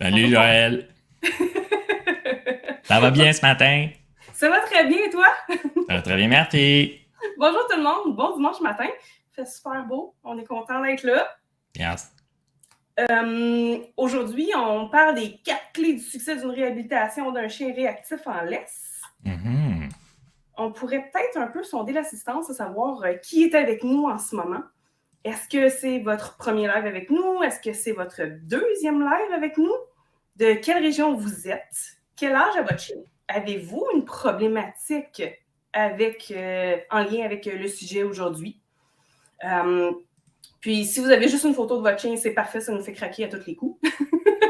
Salut Joël, ça va bien ce matin? Ça va très bien, et toi? Ça va très bien, merci. Bonjour tout le monde, bon dimanche matin. Il fait super beau, on est content d'être là. Yes. Aujourd'hui, on parle des 4 clés du succès d'une réhabilitation d'un chien réactif en laisse. Mhm. On pourrait peut-être un peu sonder l'assistance, à savoir qui est avec nous en ce moment. Est-ce que c'est votre premier live avec nous? Est-ce que c'est votre deuxième live avec nous? De quelle région vous êtes? Quel âge a votre chien? Avez-vous une problématique en lien avec le sujet aujourd'hui? Puis, si vous avez juste une photo de votre chien, c'est parfait, ça nous fait craquer à tous les coups.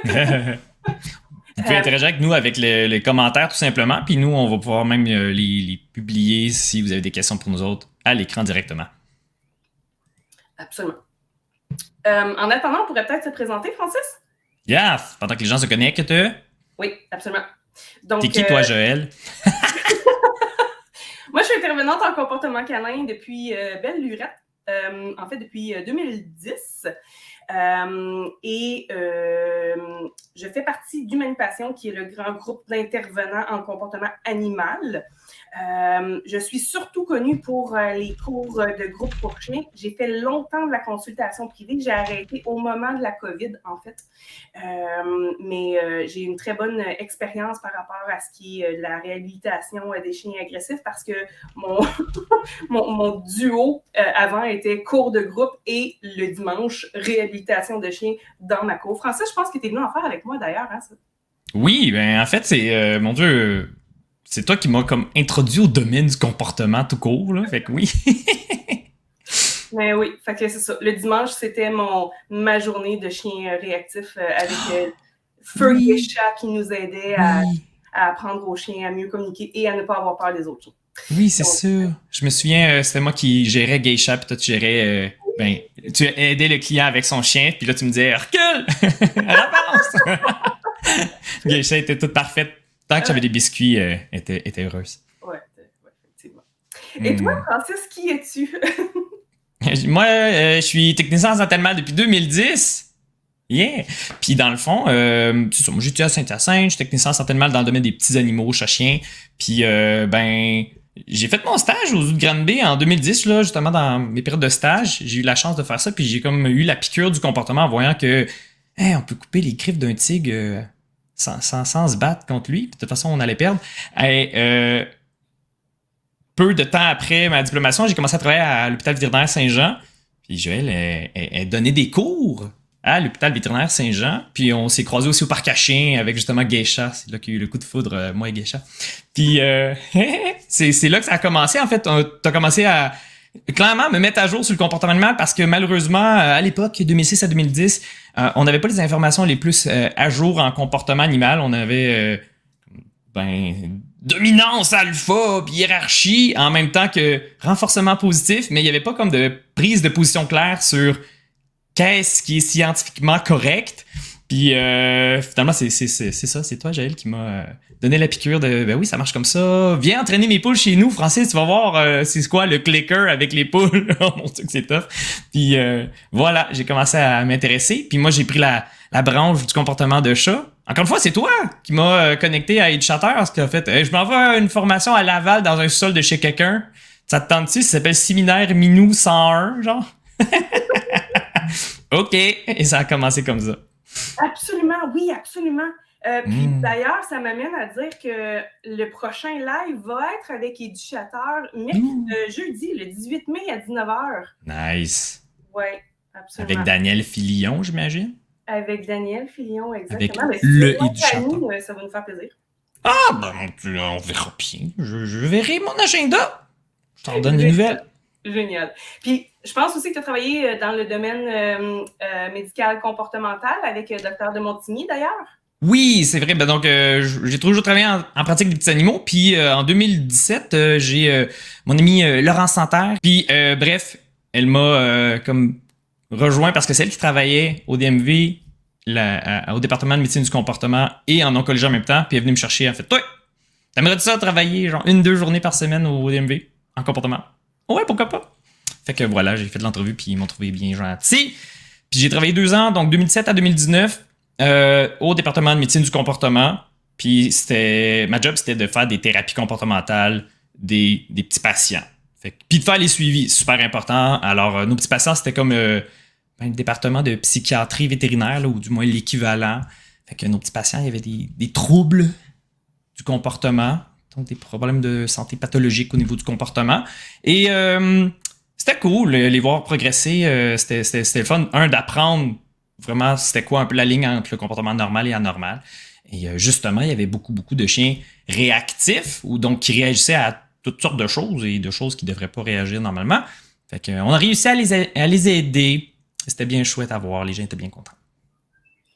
Vous pouvez interagir avec nous avec les commentaires tout simplement, puis nous, on va pouvoir même les publier si vous avez des questions pour nous autres à l'écran directement. Absolument. En attendant, on pourrait peut-être se présenter, Francis? Yes! Pendant que les gens se connectent. Oui, absolument. Donc, T'es qui toi, Joël? Moi, je suis intervenante en comportement canin depuis belle lurette. En fait, depuis 2010. Je fais partie d'Humanipation, qui est le grand groupe d'intervenants en comportement animal. Je suis surtout connue pour les cours de groupe pour chiens. J'ai fait longtemps de la consultation privée. J'ai arrêté au moment de la COVID, en fait. Mais j'ai une très bonne expérience par rapport à ce qui est la réhabilitation des chiens agressifs parce que mon duo avant était cours de groupe et le dimanche, réhabilitation de chiens dans ma cour. Francis, je pense que tu es venu en faire avec moi d'ailleurs, hein, ça? Oui, ben en fait, c'est mon Dieu, c'est toi qui m'as comme introduit au domaine du comportement tout court, là. Fait que oui. Mais oui, fait que c'est ça. Le dimanche, c'était ma journée de chien réactif avec Feu et Chat qui nous aidait à apprendre aux chiens à mieux communiquer et à ne pas avoir peur des autres chiens. Oui, c'est sûr. Je me souviens, c'était moi qui gérais Geisha, puis toi tu gérais, tu aidais le client avec son chien, puis là tu me disais recule, avance. Geisha était toute parfaite. Tant que j'avais des biscuits, elle était heureuse. Ouais, effectivement. Et toi, Francis, qui es-tu? Moi, je suis technicien en santé animale depuis 2010. Yeah! Puis dans le fond, c'est ça, moi j'étais à Saint-Hyacinthe, je suis technicien en santé animale dans le domaine des petits animaux, chats-chiens. Puis j'ai fait mon stage aux Zoo de Granby en 2010, là, justement dans mes périodes de stage. J'ai eu la chance de faire ça, puis j'ai comme eu la piqûre du comportement en voyant que on peut couper les griffes d'un tigre sans se battre contre lui. Puis de toute façon, on allait perdre. Peu de temps après ma diplomation, j'ai commencé à travailler à l'hôpital vétérinaire Saint-Jean. Puis Joël, elle donnait des cours à l'hôpital vétérinaire Saint-Jean. Puis on s'est croisés aussi au parc à chiens avec justement Geisha. C'est là qu'il y a eu le coup de foudre, moi et Geisha. Puis c'est là que ça a commencé. En fait, t'as commencé à clairement me mettre à jour sur le comportement animal parce que malheureusement, à l'époque, 2006 à 2010, on n'avait pas les informations les plus à jour en comportement animal. On avait dominance alpha puis hiérarchie en même temps que renforcement positif, mais il n'y avait pas comme de prise de position claire sur qu'est-ce qui est scientifiquement correct. Puis finalement, c'est ça, c'est toi, Jaël, qui m'a donné la piqûre de ben oui, ça marche comme ça. Viens entraîner mes poules chez nous, Francis, tu vas voir c'est quoi le clicker avec les poules. Oh mon Dieu, que c'est tough. Puis voilà, j'ai commencé à m'intéresser. Puis moi, j'ai pris la branche du comportement de chat. Encore une fois, c'est toi qui m'as connecté à EdgeChatter, parce qu'en fait, je m'en vais à une formation à Laval dans un sol de chez quelqu'un. Ça te tente-tu? Ça s'appelle Séminaire Minou 101, genre? OK. Et ça a commencé comme ça. Absolument, oui, absolument. Puis d'ailleurs, ça m'amène à dire que le prochain live va être avec EdgeChatter jeudi, le 18 mai à 19h. Nice. Oui, absolument. Avec Daniel Filion, j'imagine? Avec Daniel Filion, exactement. Avec le EdgeChatter. Ça va nous faire plaisir. Ah, ben, on verra bien. Je verrai mon agenda. Je t'en donne des nouvelles. Génial. Puis, je pense aussi que tu as travaillé dans le domaine médical comportemental avec Dr. de Montigny, d'ailleurs. Oui, c'est vrai. Ben donc, j'ai toujours travaillé en pratique des petits animaux. Puis, en 2017, j'ai mon ami Laurence Santerre. Puis, bref, elle m'a comme rejoint parce que c'est elle qui travaillait au DMV, au département de médecine du comportement et en oncologie en même temps. Puis, elle est venue me chercher. Elle fait, toi, t'aimerais-tu ça travailler genre 1-2 journées par semaine au DMV en comportement? Ouais, pourquoi pas? Fait que voilà, j'ai fait de l'entrevue, puis ils m'ont trouvé bien gentil. Puis j'ai travaillé 2 ans, donc 2017 à 2019. au département de médecine du comportement. Puis ma job, c'était de faire des thérapies comportementales des petits patients. Puis de faire les suivis, super important. Alors, nos petits patients, c'était comme le département de psychiatrie vétérinaire, là, ou du moins l'équivalent. Fait que nos petits patients, il y avait des troubles du comportement, donc des problèmes de santé pathologique au niveau du comportement. Et c'était cool, les voir progresser. C'était le fun, d'apprendre vraiment c'était quoi un peu la ligne entre le comportement normal et anormal. Et justement, il y avait beaucoup de chiens réactifs, ou donc qui réagissaient à toutes sortes de choses et de choses qui ne devraient pas réagir normalement. Fait qu'on a réussi à les aider. C'était bien chouette à voir. Les gens étaient bien contents.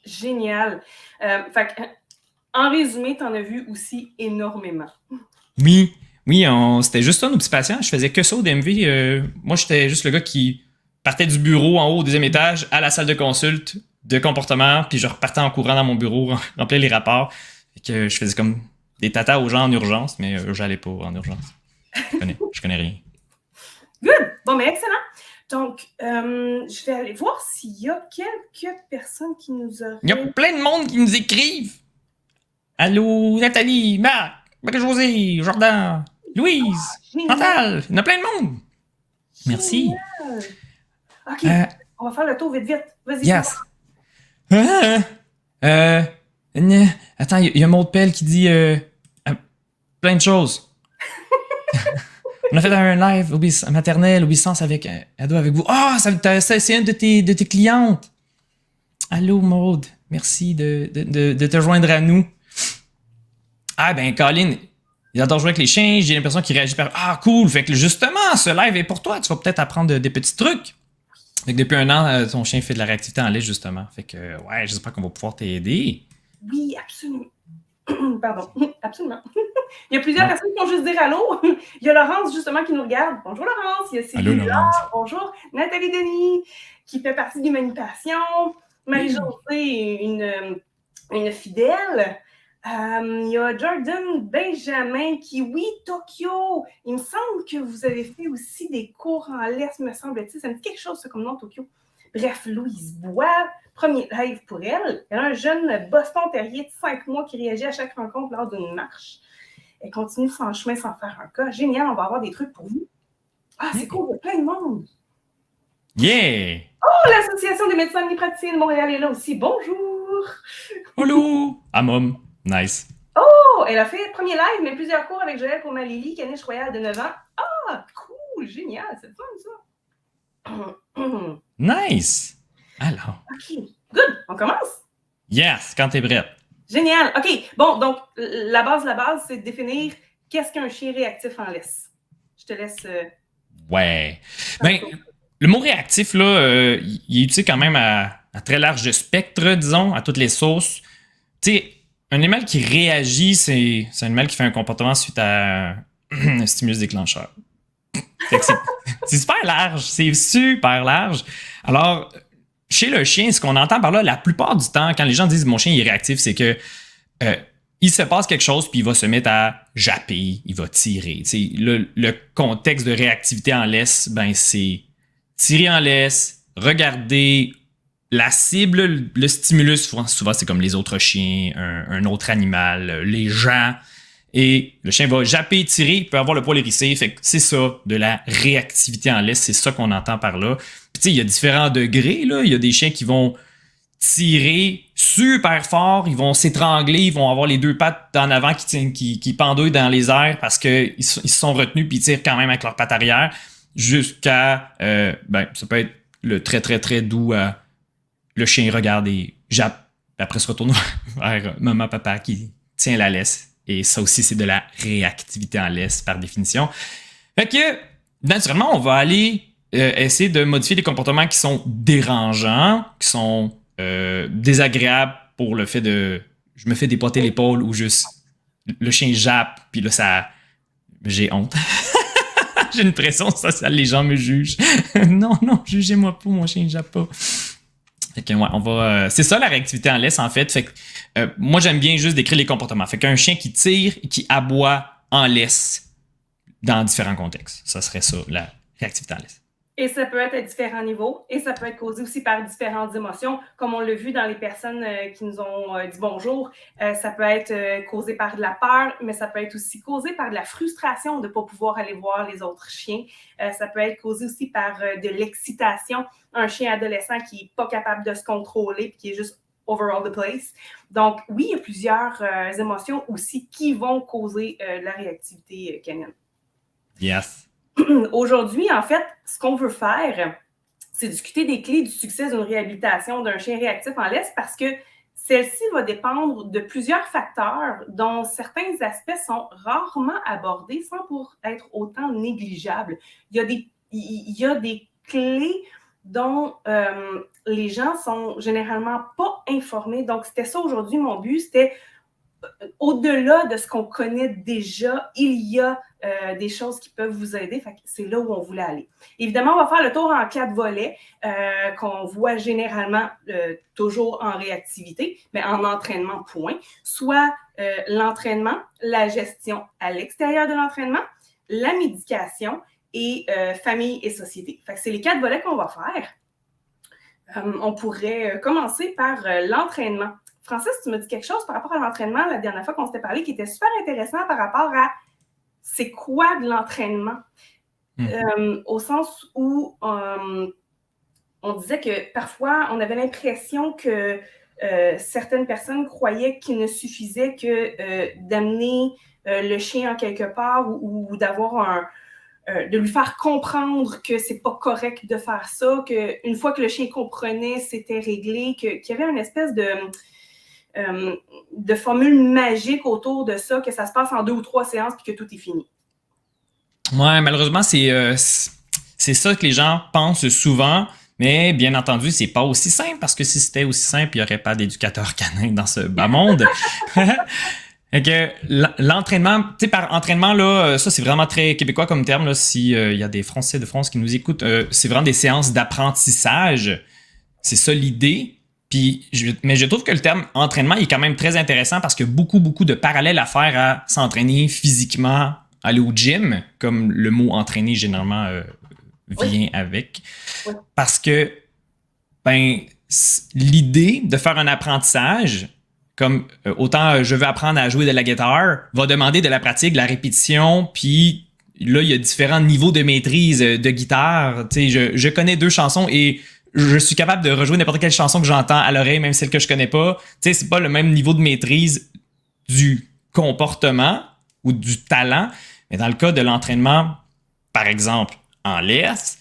Génial. En résumé, tu en as vu aussi énormément. Oui, c'était juste ça, nos petits patients. Je faisais que ça au DMV. Moi, j'étais juste le gars qui partait du bureau en haut au deuxième étage à la salle de consulte de comportement, puis je repartais en courant dans mon bureau, remplir les rapports. Fait que je faisais comme des tatas aux gens en urgence, mais j'allais pas en urgence. Je connais rien. Good! Bon, mais excellent. Donc, je vais aller voir s'il y a quelques personnes qui nous auraient... Il y a plein de monde qui nous écrivent. Allô, Nathalie, Marc, Marie-Josée, Jordan, Louise, Chantal. Il y en a plein de monde. Merci. OK, on va faire le tour vite. Vas-y. Yes. Attends, il y a Maud Pell qui dit plein de choses. On a fait un live maternelle, obéissance avec ado avec vous. C'est une de tes clientes. Allô, Maud. Merci de te joindre à nous. Ah, ben, Colin, il adore jouer avec les chiens. J'ai l'impression qu'il réagit par cool. Fait que justement, ce live est pour toi. Tu vas peut-être apprendre des petits trucs. Fait que depuis 1 an, ton chien fait de la réactivité en laisse, justement. Fait que, ouais, j'espère qu'on va pouvoir t'aider. Oui, absolument. Pardon, absolument. Il y a plusieurs personnes qui vont juste dire allô. Il y a Laurence, justement, qui nous regarde. Bonjour, Laurence. Il y a Céline. Bonjour. Nathalie Denis, qui fait partie de l'humanité. Marie-Josée, une fidèle. Il y a Jordan Benjamin qui, oui, Tokyo. Il me semble que vous avez fait aussi des cours en laisse, me semble-t-il. Ça me dit quelque chose, ça, comme nom, Tokyo. Bref, Louise Bois, premier live pour elle. Elle a un jeune Boston Terrier de 5 mois qui réagit à chaque rencontre lors d'une marche. Elle continue son chemin sans faire un cas. Génial, on va avoir des trucs pour vous. Ah, c'est cool, il y a plein de monde. Yeah! Oh, l'Association des médecins omnipraticiens de Montréal est là aussi. Bonjour! Hello! Mom. Nice. Oh, elle a fait le premier live, mais plusieurs cours avec Joël pour ma Lily, caniche royale de 9 ans. Ah, cool, génial, c'est fun ça. Nice! Alors. OK, good, on commence? Yes, quand t'es prête. Génial, OK. Bon, donc, la base, c'est de définir qu'est-ce qu'un chien réactif en laisse. Je te laisse... Ouais. Ben, le mot réactif, là, il est utilisé quand même à très large spectre, disons, à toutes les sauces. Tu sais, un animal qui réagit, c'est un animal qui fait un comportement suite à un stimulus déclencheur. C'est super large. C'est super large. Alors, chez le chien, ce qu'on entend par là, la plupart du temps, quand les gens disent « mon chien il est réactif », c'est que il se passe quelque chose puis il va se mettre à japper, il va tirer. Le contexte de réactivité en laisse, ben c'est tirer en laisse, regarder la cible, le stimulus, souvent c'est comme les autres chiens, un autre animal, les gens. Et le chien va japper, tirer, il peut avoir le poil hérissé. Fait que c'est ça, de la réactivité en laisse, c'est ça qu'on entend par là. Puis tu sais, il y a différents degrés, là. Il y a des chiens qui vont tirer super fort, ils vont s'étrangler, ils vont avoir les 2 pattes en avant qui pendouillent dans les airs parce qu'ils se sont retenus puis ils tirent quand même avec leurs pattes arrière jusqu'à, ça peut être le très très très doux le chien regarde et jappe, après se retourne vers maman, papa qui tient la laisse. Et ça aussi, c'est de la réactivité en laisse par définition. Fait que, naturellement, on va aller essayer de modifier des comportements qui sont dérangeants, qui sont désagréables pour le fait de je me fais dépoter l'épaule ou juste le chien jappe, puis là, ça... J'ai honte. J'ai une pression sociale, les gens me jugent. Non, jugez-moi pas, mon chien jappe pas. Fait que, ouais, on va. C'est ça la réactivité en laisse, en fait. Fait que moi, j'aime bien juste décrire les comportements. Fait qu'un chien qui tire et qui aboie en laisse dans différents contextes. Ça serait ça, la réactivité en laisse. Et ça peut être à différents niveaux et ça peut être causé aussi par différentes émotions, comme on l'a vu dans les personnes qui nous ont dit bonjour. Ça peut être causé par de la peur, mais ça peut être aussi causé par de la frustration de ne pas pouvoir aller voir les autres chiens. Ça peut être causé aussi par de l'excitation. Un chien adolescent qui n'est pas capable de se contrôler et qui est juste over all the place. Donc, oui, il y a plusieurs émotions aussi qui vont causer de la réactivité canine. Yes. Aujourd'hui, en fait, ce qu'on veut faire, c'est discuter des clés du succès d'une réhabilitation d'un chien réactif en laisse parce que celle-ci va dépendre de plusieurs facteurs dont certains aspects sont rarement abordés sans pour être autant négligeables. Il y a des clés dont les gens sont généralement pas informés. Donc, c'était ça aujourd'hui, mon but, c'était au-delà de ce qu'on connaît déjà, il y a des choses qui peuvent vous aider. Fait que c'est là où on voulait aller. Évidemment, on va faire le tour en 4 volets qu'on voit généralement toujours en réactivité, mais en entraînement point. Soit l'entraînement, la gestion à l'extérieur de l'entraînement, la médication et famille et société. Fait que c'est les 4 volets qu'on va faire. On pourrait commencer par l'entraînement. Francis, tu m'as dit quelque chose par rapport à l'entraînement la dernière fois qu'on s'était parlé qui était super intéressant par rapport à c'est quoi de l'entraînement? Au sens où on disait que parfois, on avait l'impression que certaines personnes croyaient qu'il ne suffisait que d'amener le chien en quelque part ou d'avoir de lui faire comprendre que c'est pas correct de faire ça, qu'une fois que le chien comprenait, c'était réglé, qu'il y avait une espèce de formule magique autour de ça, que ça se passe en 2 ou 3 séances puis que tout est fini. Ouais, malheureusement, c'est ça que les gens pensent souvent, mais bien entendu, c'est pas aussi simple parce que si c'était aussi simple, il n'y aurait pas d'éducateur canin dans ce bas monde. Et que l'entraînement, tu sais, par entraînement, là, ça c'est vraiment très québécois comme terme, là, s'il y a des Français de France qui nous écoutent, c'est vraiment des séances d'apprentissage. C'est ça l'idée. Mais je trouve que le terme entraînement est quand même très intéressant parce qu'il y a beaucoup de parallèles à faire à s'entraîner physiquement, aller au gym, comme le mot entraîner généralement vient avec. Oui. Parce que l'idée de faire un apprentissage, comme autant je veux apprendre à jouer de la guitare, va demander de la pratique, de la répétition, puis là, il y a différents niveaux de maîtrise de guitare. Tu sais, je connais 2 chansons et je suis capable de rejouer n'importe quelle chanson que j'entends à l'oreille, même celle que je connais pas. Tu sais, c'est pas le même niveau de maîtrise du comportement ou du talent. Mais dans le cas de l'entraînement, par exemple, en laisse,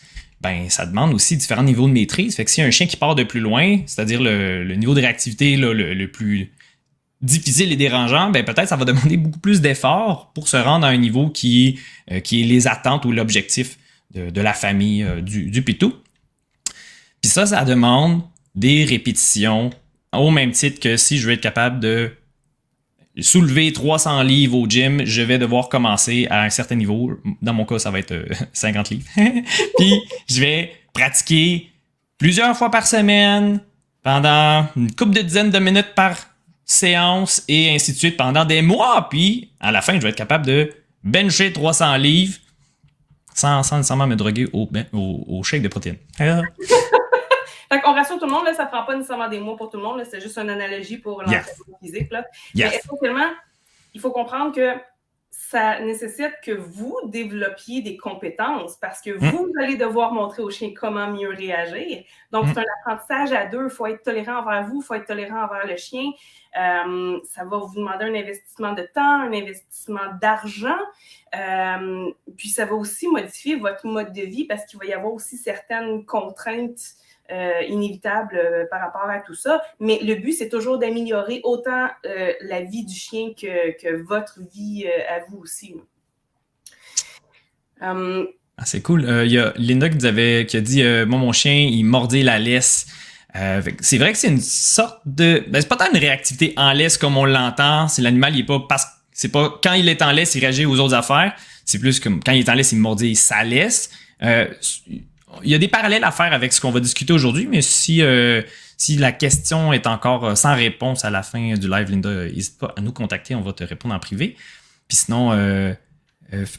ça demande aussi différents niveaux de maîtrise. Fait que s'il y a un chien qui part de plus loin, c'est-à-dire le niveau de réactivité là, le plus difficile et dérangeant, peut-être ça va demander beaucoup plus d'efforts pour se rendre à un niveau qui est les attentes ou l'objectif de la famille du pitou. Puis ça demande des répétitions au même titre que si je veux être capable de soulever 300 livres au gym, je vais devoir commencer à un certain niveau. Dans mon cas, ça va être 50 livres. Puis je vais pratiquer plusieurs fois par semaine pendant une couple de dizaines de minutes par séance et ainsi de suite pendant des mois. Puis à la fin, je vais être capable de bencher 300 livres sans nécessairement me droguer au shake de protéines. Fait qu'on rassure tout le monde, là, ça ne prend pas nécessairement des mois pour tout le monde, là, c'est juste une analogie pour l'entraînement physique. Là. Mais essentiellement, il faut comprendre que ça nécessite que vous développiez des compétences parce que vous allez devoir montrer au chien comment mieux réagir. Donc, c'est un apprentissage à 2. Il faut être tolérant envers vous, il faut être tolérant envers le chien. Ça va vous demander un investissement de temps, un investissement d'argent. Puis, ça va aussi modifier votre mode de vie parce qu'il va y avoir aussi certaines contraintes inévitable par rapport à tout ça. Mais le but, c'est toujours d'améliorer autant la vie du chien que votre vie à vous aussi. C'est cool. Il y a Linda qui a dit moi, mon chien, il mordait la laisse. C'est vrai que c'est une sorte de... c'est pas tant une réactivité en laisse comme on l'entend. C'est l'animal, il est pas... C'est pas quand il est en laisse, il réagit aux autres affaires. C'est plus comme quand il est en laisse, il mordait sa laisse. Il y a des parallèles à faire avec ce qu'on va discuter aujourd'hui, mais si la question est encore sans réponse à la fin du live, Linda, n'hésite pas à nous contacter, on va te répondre en privé. Puis sinon,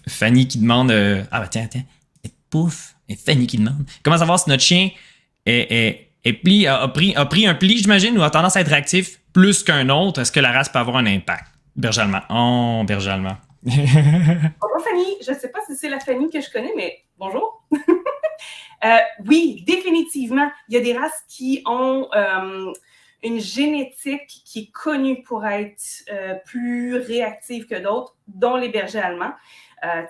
Fanny qui demande tiens, pouf, Et Fanny qui demande. Comment savoir si notre chien a pris un pli, j'imagine, ou a tendance à être réactif plus qu'un autre? Est-ce que la race peut avoir un impact? Berger allemand. Oh, berger allemand. Bonjour Fanny, je ne sais pas si c'est la Fanny que je connais, mais bonjour. Oui, définitivement. Il y a des races qui ont une génétique qui est connue pour être plus réactive que d'autres, dont les bergers allemands.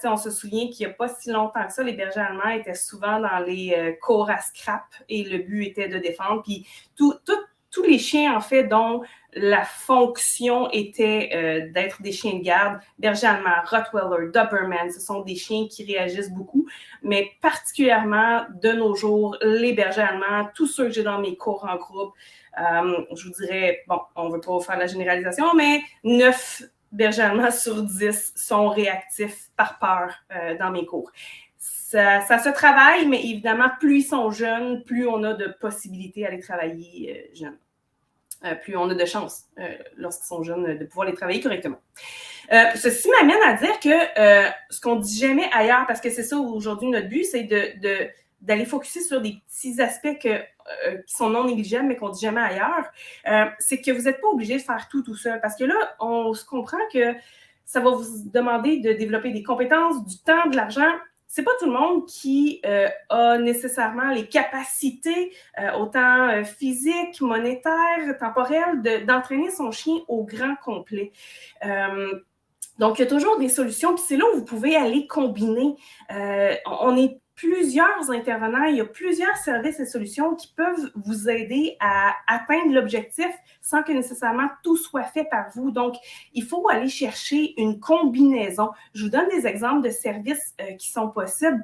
On se souvient qu'il n'y a pas si longtemps que ça, les bergers allemands étaient souvent dans les cours à scrap et le but était de défendre. Puis tous les chiens, en fait, dont la fonction était d'être des chiens de garde, berger allemand, Rottweiler, Doberman, ce sont des chiens qui réagissent beaucoup, mais particulièrement de nos jours, les bergers allemands, tous ceux que j'ai dans mes cours en groupe, je vous dirais, bon, on ne veut pas faire la généralisation, mais 9 bergers allemands sur 10 sont réactifs par peur dans mes cours. Ça se travaille, mais évidemment, plus ils sont jeunes, plus on a de possibilités à les travailler jeunes. Plus on a de chances, lorsqu'ils sont jeunes, de pouvoir les travailler correctement. Ceci m'amène à dire que ce qu'on ne dit jamais ailleurs, parce que c'est ça aujourd'hui notre but, c'est d'aller focusser sur des petits aspects qui sont non négligeables, mais qu'on ne dit jamais ailleurs, c'est que vous n'êtes pas obligé de faire tout seul. Parce que là, on se comprend que ça va vous demander de développer des compétences, du temps, de l'argent. C'est pas tout le monde qui a nécessairement les capacités, autant physiques, monétaires, temporelles, d'entraîner son chien au grand complet. Donc, il y a toujours des solutions, puis c'est là où vous pouvez aller combiner. On est plusieurs intervenants, il y a plusieurs services et solutions qui peuvent vous aider à atteindre l'objectif sans que nécessairement tout soit fait par vous. Donc, il faut aller chercher une combinaison. Je vous donne des exemples de services qui sont possibles.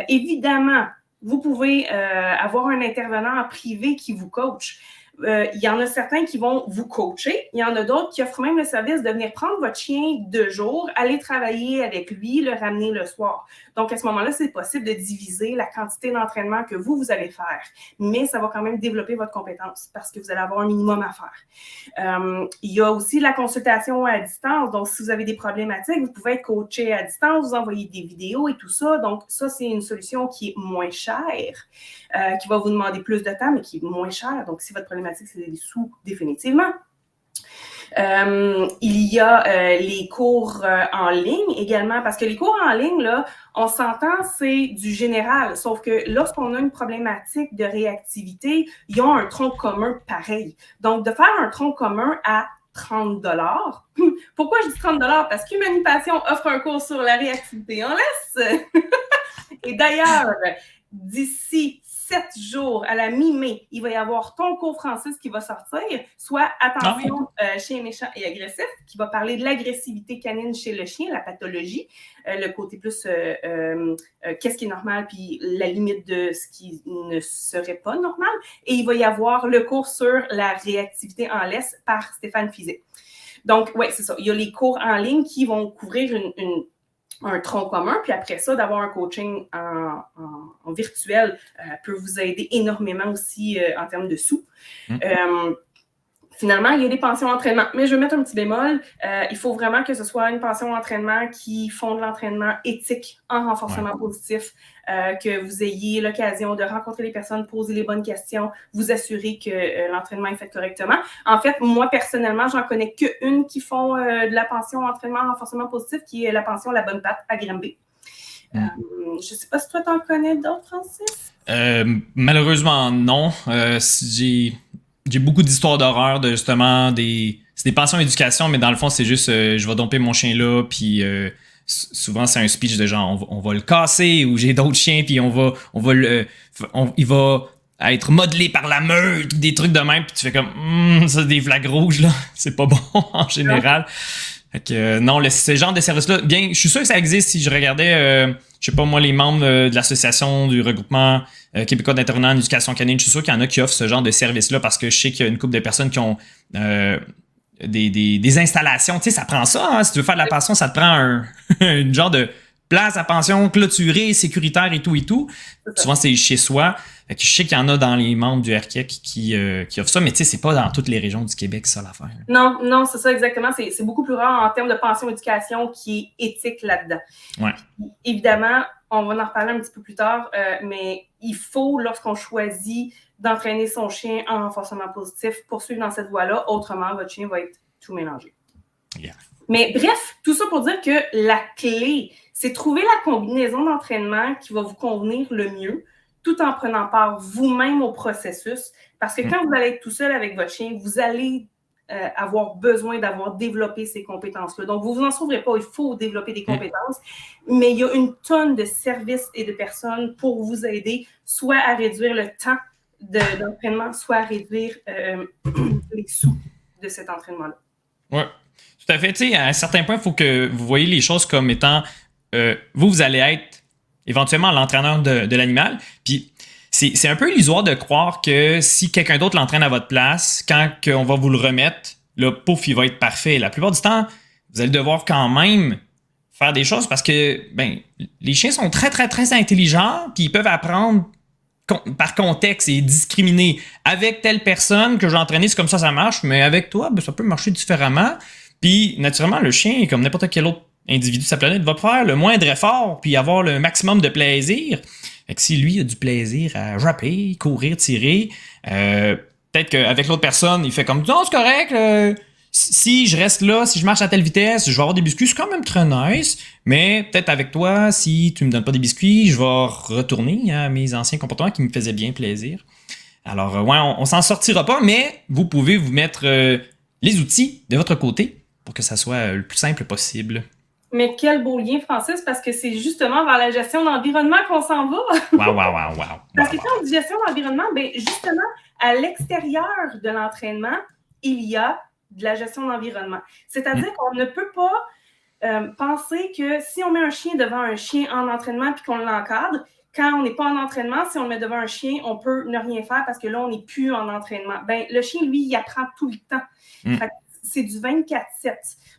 Évidemment, vous pouvez avoir un intervenant en privé qui vous coach. Il y en a certains qui vont vous coacher. Il y en a d'autres qui offrent même le service de venir prendre votre chien de jour, aller travailler avec lui, le ramener le soir. Donc, à ce moment-là, c'est possible de diviser la quantité d'entraînement que vous allez faire. Mais ça va quand même développer votre compétence parce que vous allez avoir un minimum à faire. Il y a aussi la consultation à distance. Donc, si vous avez des problématiques, vous pouvez être coaché à distance, vous envoyer des vidéos et tout ça. Donc, ça, c'est une solution qui est moins chère, qui va vous demander plus de temps, mais qui est moins chère. Donc, si votre problématique, c'est des sous, définitivement. Il y a les cours en ligne également, parce que les cours en ligne, là, on s'entend, c'est du général, sauf que lorsqu'on a une problématique de réactivité, ils ont un tronc commun pareil. Donc, de faire un tronc commun à 30 $. Pourquoi je dis 30 $? Parce qu'Humanipassion offre un cours sur la réactivité en laisse. Et d'ailleurs, d'ici 7 jours à la mi-mai, il va y avoir ton cours Francis qui va sortir, soit Attention, chien méchant et agressif, qui va parler de l'agressivité canine chez le chien, la pathologie, le côté plus qu'est-ce qui est normal, puis la limite de ce qui ne serait pas normal. Et il va y avoir le cours sur la réactivité en laisse par Stéphane Fizet. Donc, oui, c'est ça. Il y a les cours en ligne qui vont couvrir un tronc commun, puis après ça, d'avoir un coaching en virtuel peut vous aider énormément aussi en termes de sous. Finalement, il y a des pensions entraînement, mais je vais mettre un petit bémol. Il faut vraiment que ce soit une pension entraînement qui fonde l'entraînement éthique en renforcement positif, que vous ayez l'occasion de rencontrer les personnes, poser les bonnes questions, vous assurer que l'entraînement est fait correctement. En fait, moi, personnellement, j'en connais qu'une qui font de la pension entraînement renforcement positif, qui est la pension La Bonne Patte à Granby. Je ne sais pas si toi, tu en connais d'autres, Francis? Malheureusement, non. J'ai beaucoup d'histoires d'horreur de justement c'est des pensions éducation, mais dans le fond, c'est juste je vais domper mon chien là, puis souvent c'est un speech de genre on va le casser, ou j'ai d'autres chiens, puis il va être modelé par la meute, des trucs de même, puis tu fais comme ça, des flags rouges là, c'est pas bon en général. Fait que non, ce genre de service-là, bien, je suis sûr que ça existe. Si je regardais, je sais pas moi, les membres de l'association du regroupement québécois d'intervenants en éducation canine, je suis sûr qu'il y en a qui offrent ce genre de service-là, parce que je sais qu'il y a une couple de personnes qui ont des installations. Tu sais, ça prend ça, hein, si tu veux faire de la passion, ça te prend une genre de place à pension clôturée, sécuritaire et tout et tout. Souvent, c'est chez soi. Fait que je sais qu'il y en a dans les membres du RQEC qui offrent ça, mais tu sais, c'est pas dans toutes les régions du Québec, ça, l'affaire. Non, non, c'est ça exactement. C'est beaucoup plus rare en termes de pension éducation qui est éthique là-dedans. Ouais. Évidemment, on va en reparler un petit peu plus tard, mais il faut, lorsqu'on choisit d'entraîner son chien en renforcement positif, poursuivre dans cette voie-là. Autrement, votre chien va être tout mélangé. Yeah. Mais bref, tout ça pour dire que la clé, c'est trouver la combinaison d'entraînement qui va vous convenir le mieux, tout en prenant part vous-même au processus. Parce que quand vous allez être tout seul avec votre chien, vous allez avoir besoin d'avoir développé ces compétences-là. Donc, vous ne vous en sauverez pas, il faut développer des compétences, mais il y a une tonne de services et de personnes pour vous aider, soit à réduire le temps d'entraînement, soit à réduire les sous de cet entraînement-là. Oui, tout à fait. Tu sais, à un certain point, il faut que vous voyez les choses comme étant, vous allez être éventuellement l'entraîneur de l'animal, puis c'est un peu illusoire de croire que si quelqu'un d'autre l'entraîne à votre place, quand on va vous le remettre, le pouf, il va être parfait. La plupart du temps, vous allez devoir quand même faire des choses parce que les chiens sont très, très, très intelligents, puis ils peuvent apprendre par contexte et discriminer. Avec telle personne que j'ai entraînée, c'est comme ça marche, mais avec toi, ça peut marcher différemment. Puis, naturellement, le chien, comme n'importe quel autre individu de sa planète, va faire le moindre effort puis avoir le maximum de plaisir. Fait que si lui a du plaisir à japper, courir, tirer, peut-être qu'avec l'autre personne, il fait comme non, c'est correct, si je reste là, si je marche à telle vitesse, je vais avoir des biscuits, c'est quand même très nice. Mais peut-être avec toi, si tu me donnes pas des biscuits, je vais retourner à mes anciens comportements qui me faisaient bien plaisir. Alors, ouais, on s'en sortira pas, mais vous pouvez vous mettre les outils de votre côté pour que ça soit le plus simple possible. Mais quel beau lien, Francis, parce que c'est justement vers la gestion d'environnement qu'on s'en va. Wow. Parce que quand on dit gestion d'environnement, justement, à l'extérieur de l'entraînement, il y a de la gestion d'environnement. C'est-à-dire qu'on ne peut pas penser que si on met un chien devant un chien en entraînement puis qu'on l'encadre, quand on n'est pas en entraînement, si on le met devant un chien, on peut ne rien faire parce que là, on n'est plus en entraînement. Le chien, lui, il apprend tout le temps. Fait que c'est du 24/7.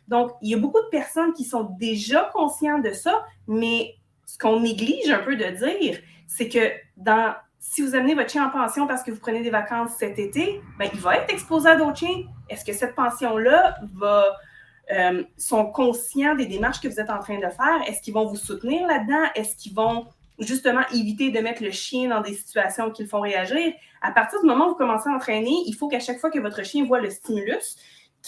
Donc, il y a beaucoup de personnes qui sont déjà conscientes de ça, mais ce qu'on néglige un peu de dire, c'est que si vous amenez votre chien en pension parce que vous prenez des vacances cet été, il va être exposé à d'autres chiens. Est-ce que cette pension-là sont conscients des démarches que vous êtes en train de faire? Est-ce qu'ils vont vous soutenir là-dedans? Est-ce qu'ils vont justement éviter de mettre le chien dans des situations qui le font réagir? À partir du moment où vous commencez à entraîner, il faut qu'à chaque fois que votre chien voit le stimulus,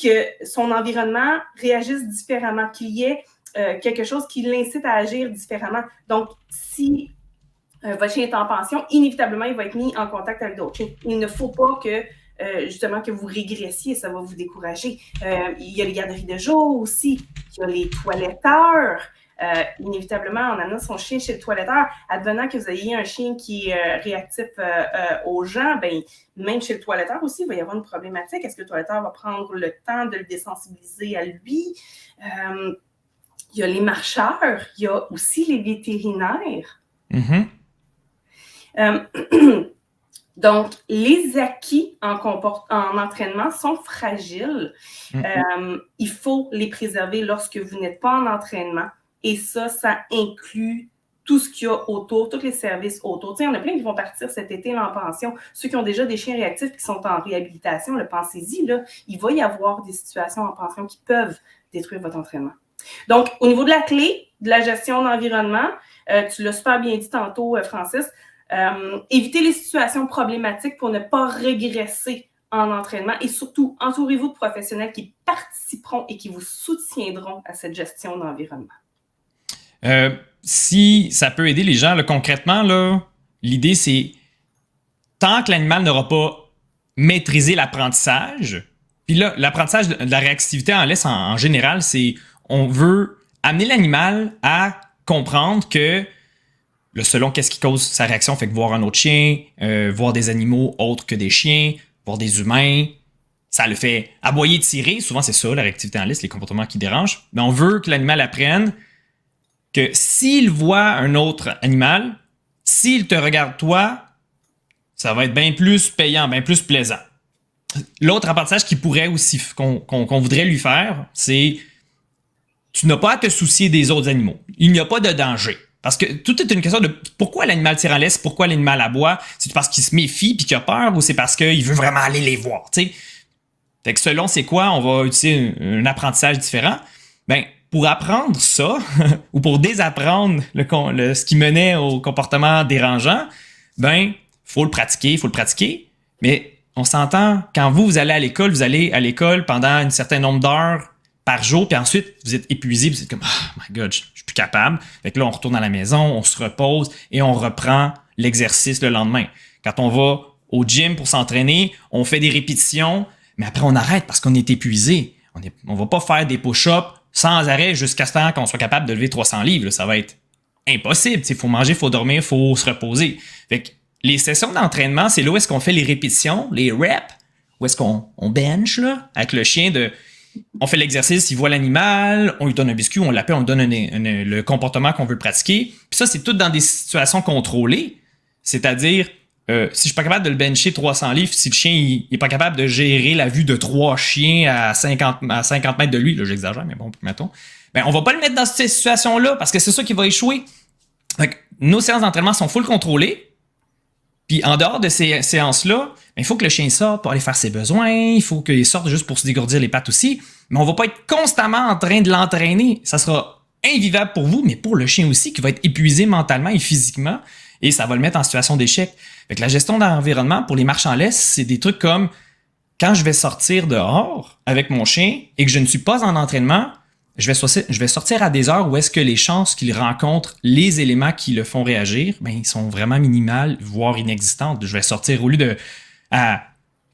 que son environnement réagisse différemment, qu'il y ait quelque chose qui l'incite à agir différemment. Donc, si votre chien est en pension, inévitablement, il va être mis en contact avec d'autres chiens. Il ne faut pas que, justement, que vous régressiez, ça va vous décourager. Il y a les garderies de jour aussi, il y a les toiletteurs. Inévitablement, en amenant son chien chez le toiletteur, advenant que vous ayez un chien qui est réactif aux gens, même chez le toiletteur aussi, il va y avoir une problématique. Est-ce que le toiletteur va prendre le temps de le désensibiliser à lui? Il y a les marcheurs, il y a aussi les vétérinaires. Donc, les acquis en entraînement sont fragiles. Il faut les préserver lorsque vous n'êtes pas en entraînement. Et ça inclut tout ce qu'il y a autour, tous les services autour. Tu sais, il y en a plein qui vont partir cet été en pension. Ceux qui ont déjà des chiens réactifs qui sont en réhabilitation, pensez-y, là, il va y avoir des situations en pension qui peuvent détruire votre entraînement. Donc, au niveau de la clé, de la gestion d'environnement, tu l'as super bien dit tantôt, Francis, évitez les situations problématiques pour ne pas régresser en entraînement et surtout, entourez-vous de professionnels qui participeront et qui vous soutiendront à cette gestion d'environnement. Si ça peut aider les gens, là, concrètement, là, l'idée, c'est tant que l'animal n'aura pas maîtrisé l'apprentissage, puis là, l'apprentissage de la réactivité en laisse en général, c'est on veut amener l'animal à comprendre que selon qu'est-ce qui cause sa réaction, fait que voir un autre chien, voir des animaux autres que des chiens, voir des humains, ça le fait aboyer, tirer. Souvent, c'est ça, la réactivité en liste, les comportements qui dérangent. Mais on veut que l'animal apprenne que s'il voit un autre animal, s'il te regarde toi, ça va être bien plus payant, bien plus plaisant. L'autre apprentissage qui pourrait aussi, qu'on voudrait lui faire, c'est tu n'as pas à te soucier des autres animaux. Il n'y a pas de danger. Parce que tout est une question de pourquoi l'animal tire en laisse, pourquoi l'animal aboie. C'est parce qu'il se méfie puis qu'il a peur ou c'est parce qu'il veut vraiment aller les voir, tu sais. Fait que selon c'est quoi, on va utiliser un apprentissage différent. Ben, pour apprendre ça, ou pour désapprendre ce qui menait au comportement dérangeant, ben, faut le pratiquer. Mais on s'entend, quand vous allez à l'école, vous allez à l'école pendant un certain nombre d'heures par jour, puis ensuite, vous êtes épuisé, vous êtes comme « Oh my God, je suis plus capable ». Fait que là, on retourne à la maison, on se repose et on reprend l'exercice le lendemain. Quand on va au gym pour s'entraîner, on fait des répétitions, mais après, on arrête parce qu'on est épuisé. On va pas faire des push-ups sans arrêt jusqu'à ce temps qu'on soit capable de lever 300 livres. Là. Ça va être impossible. Il faut manger, il faut dormir, il faut se reposer. Fait que les sessions d'entraînement, c'est là où est-ce qu'on fait les répétitions, les reps, où est-ce qu'on bench là, avec le chien on fait l'exercice, il voit l'animal, on lui donne un biscuit, on l'appelle, on lui donne le comportement qu'on veut pratiquer. Puis ça, c'est tout dans des situations contrôlées. C'est-à-dire, si je suis pas capable de le bencher 300 livres, si le chien il est pas capable de gérer la vue de 3 chiens à 50 mètres de lui, là j'exagère, mais bon, mettons, ben on va pas le mettre dans cette situation-là parce que c'est ça qui va échouer. Fait que nos séances d'entraînement sont full contrôlées. Puis en dehors de ces séances-là, il faut que le chien sorte pour aller faire ses besoins, il faut qu'il sorte juste pour se dégourdir les pattes aussi, mais on va pas être constamment en train de l'entraîner. Ça sera invivable pour vous, mais pour le chien aussi, qui va être épuisé mentalement et physiquement, et ça va le mettre en situation d'échec. Fait que la gestion d'environnement pour les marches en laisse, c'est des trucs comme quand je vais sortir dehors avec mon chien et que je ne suis pas en entraînement, je vais sortir à des heures où est-ce que les chances qu'il rencontre les éléments qui le font réagir, ben, ils sont vraiment minimales, voire inexistantes. Je vais sortir au lieu de à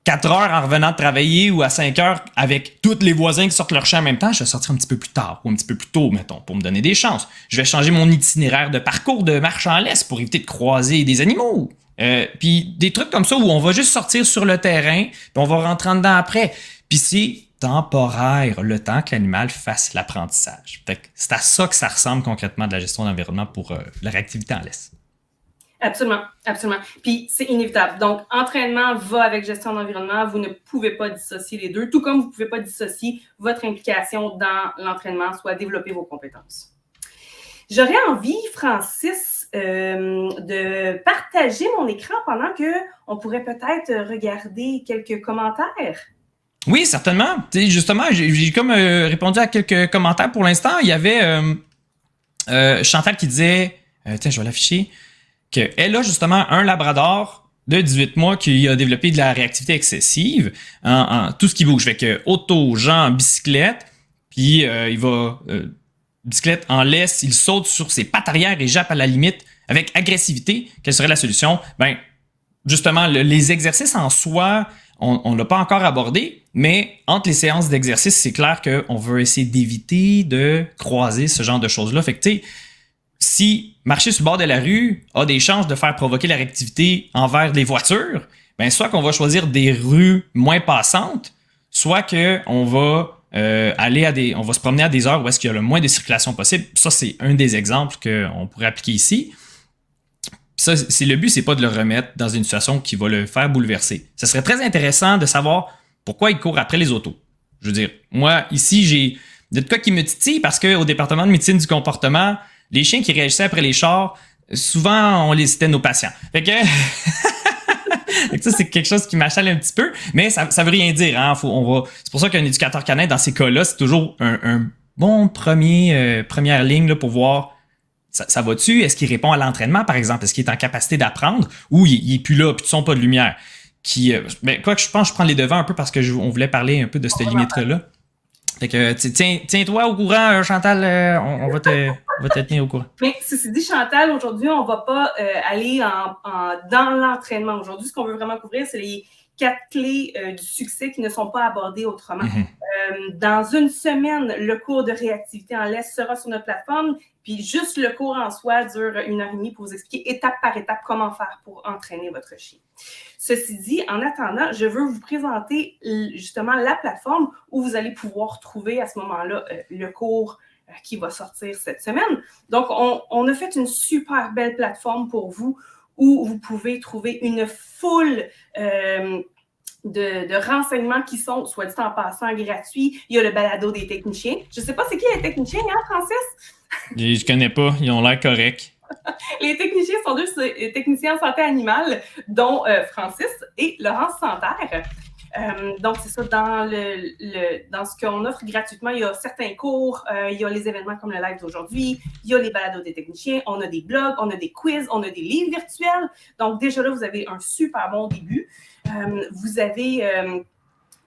4 heures en revenant de travailler ou à 5 heures avec tous les voisins qui sortent leur chien en même temps, je vais sortir un petit peu plus tard ou un petit peu plus tôt, mettons, pour me donner des chances. Je vais changer mon itinéraire de parcours de marche en laisse pour éviter de croiser des animaux. Puis des trucs comme ça où on va juste sortir sur le terrain, puis on va rentrer en dedans après. Puis c'est temporaire, le temps que l'animal fasse l'apprentissage. Fait que c'est à ça que ça ressemble concrètement de la gestion d'environnement pour la réactivité en laisse. Absolument, absolument. Puis c'est inévitable. Donc, entraînement va avec gestion d'environnement. Vous ne pouvez pas dissocier les deux, tout comme vous ne pouvez pas dissocier votre implication dans l'entraînement, soit développer vos compétences. J'aurais envie, Francis, de partager mon écran pendant qu'on pourrait peut-être regarder quelques commentaires. Oui, certainement. T'sais, justement, j'ai comme répondu à quelques commentaires pour l'instant. Il y avait Chantal qui disait, tiens, je vais l'afficher, qu'elle a justement un labrador de 18 mois qui a développé de la réactivité excessive en tout ce qui bouge. Fait que auto, jambes, bicyclette, puis il va bicyclette en laisse, il saute sur ses pattes arrière et jappe à la limite avec agressivité. Quelle serait la solution? Ben, justement, les exercices en soi, on ne l'a pas encore abordé, mais entre les séances d'exercice, c'est clair qu'on veut essayer d'éviter de croiser ce genre de choses-là. Fait que, tu sais, si marcher sur le bord de la rue a des chances de faire provoquer la réactivité envers les voitures, ben soit qu'on va choisir des rues moins passantes, soit qu'on va on va se promener à des heures où est-ce qu'il y a le moins de circulation possible. Ça, c'est un des exemples qu'on pourrait appliquer ici. Ça, c'est le but, c'est pas de le remettre dans une situation qui va le faire bouleverser. Ce serait très intéressant de savoir pourquoi il court après les autos. Je veux dire, moi, ici, j'ai de quoi qui me titille parce qu'au département de médecine du comportement, les chiens qui réagissaient après les chars, souvent, on les citait nos patients. Fait que... ça, c'est quelque chose qui m'achale un petit peu, mais ça veut rien dire. Hein? C'est pour ça qu'un éducateur canin, dans ces cas-là, c'est toujours un bon première ligne là, pour voir ça va-tu? Est-ce qu'il répond à l'entraînement, par exemple? Est-ce qu'il est en capacité d'apprendre? Ou il est plus là, puis de son pas de lumière? Quoi que je pense que je prends les devants un peu parce qu'on voulait parler un peu de cette limite-là. Fait que tiens-toi au courant, Chantal, on va te tenir au courant. Mais ceci dit, Chantal, aujourd'hui, on ne va pas aller dans l'entraînement. Aujourd'hui, ce qu'on veut vraiment couvrir, c'est les 4 clés du succès qui ne sont pas abordées autrement. Mm-hmm. Dans une semaine, le cours de réactivité en laisse sera sur notre plateforme. Puis juste le cours en soi dure 1h30 pour vous expliquer étape par étape comment faire pour entraîner votre chien. Ceci dit, en attendant, je veux vous présenter justement la plateforme où vous allez pouvoir trouver à ce moment-là le cours qui va sortir cette semaine. Donc, on a fait une super belle plateforme pour vous où vous pouvez trouver une foule de renseignements qui sont, soit dit en passant, gratuits. Il y a le balado des techniciens. Je ne sais pas c'est qui les techniciens, Francis? Je connais pas, ils ont l'air corrects. Les techniciens sont deux techniciens en santé animale, dont Francis et Laurence Santerre. Donc, c'est ça, dans ce qu'on offre gratuitement, il y a certains cours, il y a les événements comme le live d'aujourd'hui, il y a les balados des techniciens, on a des blogs, on a des quiz, on a des livres virtuels. Donc, déjà là, vous avez un super bon début. Vous avez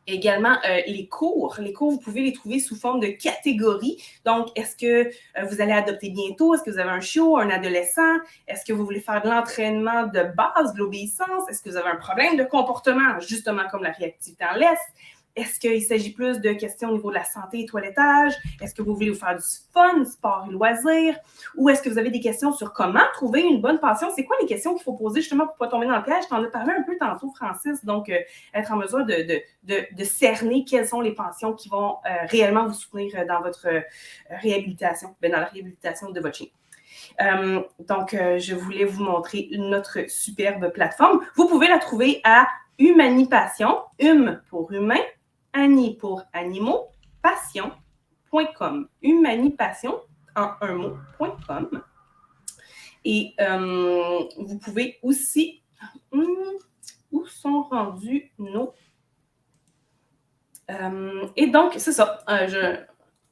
également les cours. Les cours, vous pouvez les trouver sous forme de catégories. Donc, est-ce que vous allez adopter bientôt? Est-ce que vous avez un chiot, un adolescent? Est-ce que vous voulez faire de l'entraînement de base, de l'obéissance? Est-ce que vous avez un problème de comportement, justement comme la réactivité en laisse? Est-ce qu'il s'agit plus de questions au niveau de la santé et toilettage? Est-ce que vous voulez vous faire du fun, sport et loisirs? Ou est-ce que vous avez des questions sur comment trouver une bonne passion? C'est quoi les questions qu'il faut poser justement pour ne pas tomber dans le piège? Je t'en ai parlé un peu tantôt, Francis. Donc, être en mesure de cerner quelles sont les passions qui vont réellement vous soutenir dans votre réhabilitation, dans la réhabilitation de votre chien. Donc, je voulais vous montrer notre superbe plateforme. Vous pouvez la trouver à Humanipassion, pour humain, Ani pour animaux, passion.com. Humanipassion, en un mot.com. Et vous pouvez aussi... où sont rendus nos... et donc, c'est ça.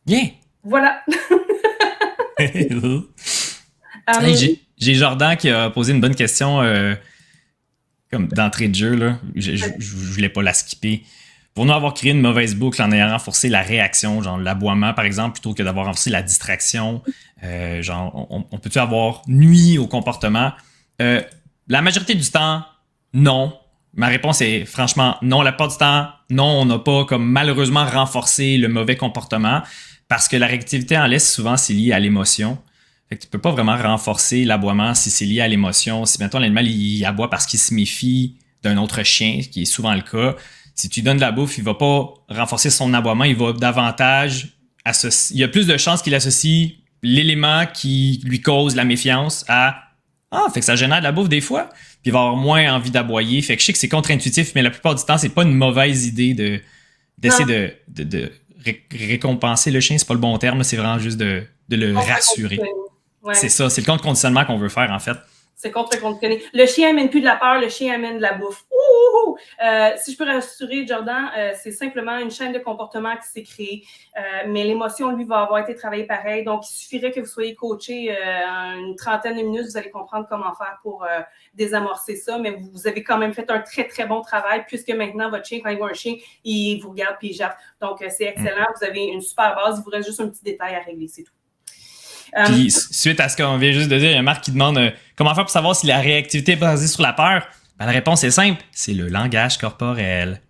Bien! Voilà. Hey, j'ai Jordan qui a posé une bonne question comme d'entrée de jeu. Là. Je voulais pas la skipper. Pour nous avoir créé une mauvaise boucle en ayant renforcé la réaction, genre l'aboiement par exemple, plutôt que d'avoir renforcé la distraction, genre on peut-tu avoir nuit au comportement? La majorité du temps, non. Ma réponse est franchement non. La plupart du temps, non, on n'a pas comme malheureusement renforcé le mauvais comportement parce que la réactivité en laisse souvent c'est lié à l'émotion. Fait que tu peux pas vraiment renforcer l'aboiement si c'est lié à l'émotion. Si maintenant l'animal il aboie parce qu'il se méfie d'un autre chien, ce qui est souvent le cas, si tu lui donnes de la bouffe, il va pas renforcer son aboiement, il va davantage associer. Il y a plus de chances qu'il associe l'élément qui lui cause la méfiance à fait que ça génère de la bouffe des fois, puis il va avoir moins envie d'aboyer. Fait que je sais que c'est contre-intuitif, mais la plupart du temps, c'est pas une mauvaise idée d'essayer de récompenser le chien, c'est pas le bon terme, c'est vraiment juste de le rassurer. Ouais. C'est ça, c'est le contre-conditionnement qu'on veut faire en fait. C'est contre-conditionné. Le chien amène plus de la peur, le chien amène de la bouffe. Si je peux rassurer Jordan, c'est simplement une chaîne de comportement qui s'est créée, mais l'émotion, lui, va avoir été travaillée pareil. Donc, il suffirait que vous soyez coaché en une trentaine de minutes, vous allez comprendre comment faire pour désamorcer ça, mais vous avez quand même fait un très, très bon travail puisque maintenant, votre chien, quand il voit un chien, il vous regarde puis il jappe. Donc, c'est excellent. Vous avez une super base. Il vous reste juste un petit détail à régler, c'est tout. Puis, suite à ce qu'on vient juste de dire, il y a Marc qui demande comment faire pour savoir si la réactivité est basée sur la peur. Ben, la réponse est simple, c'est le langage corporel.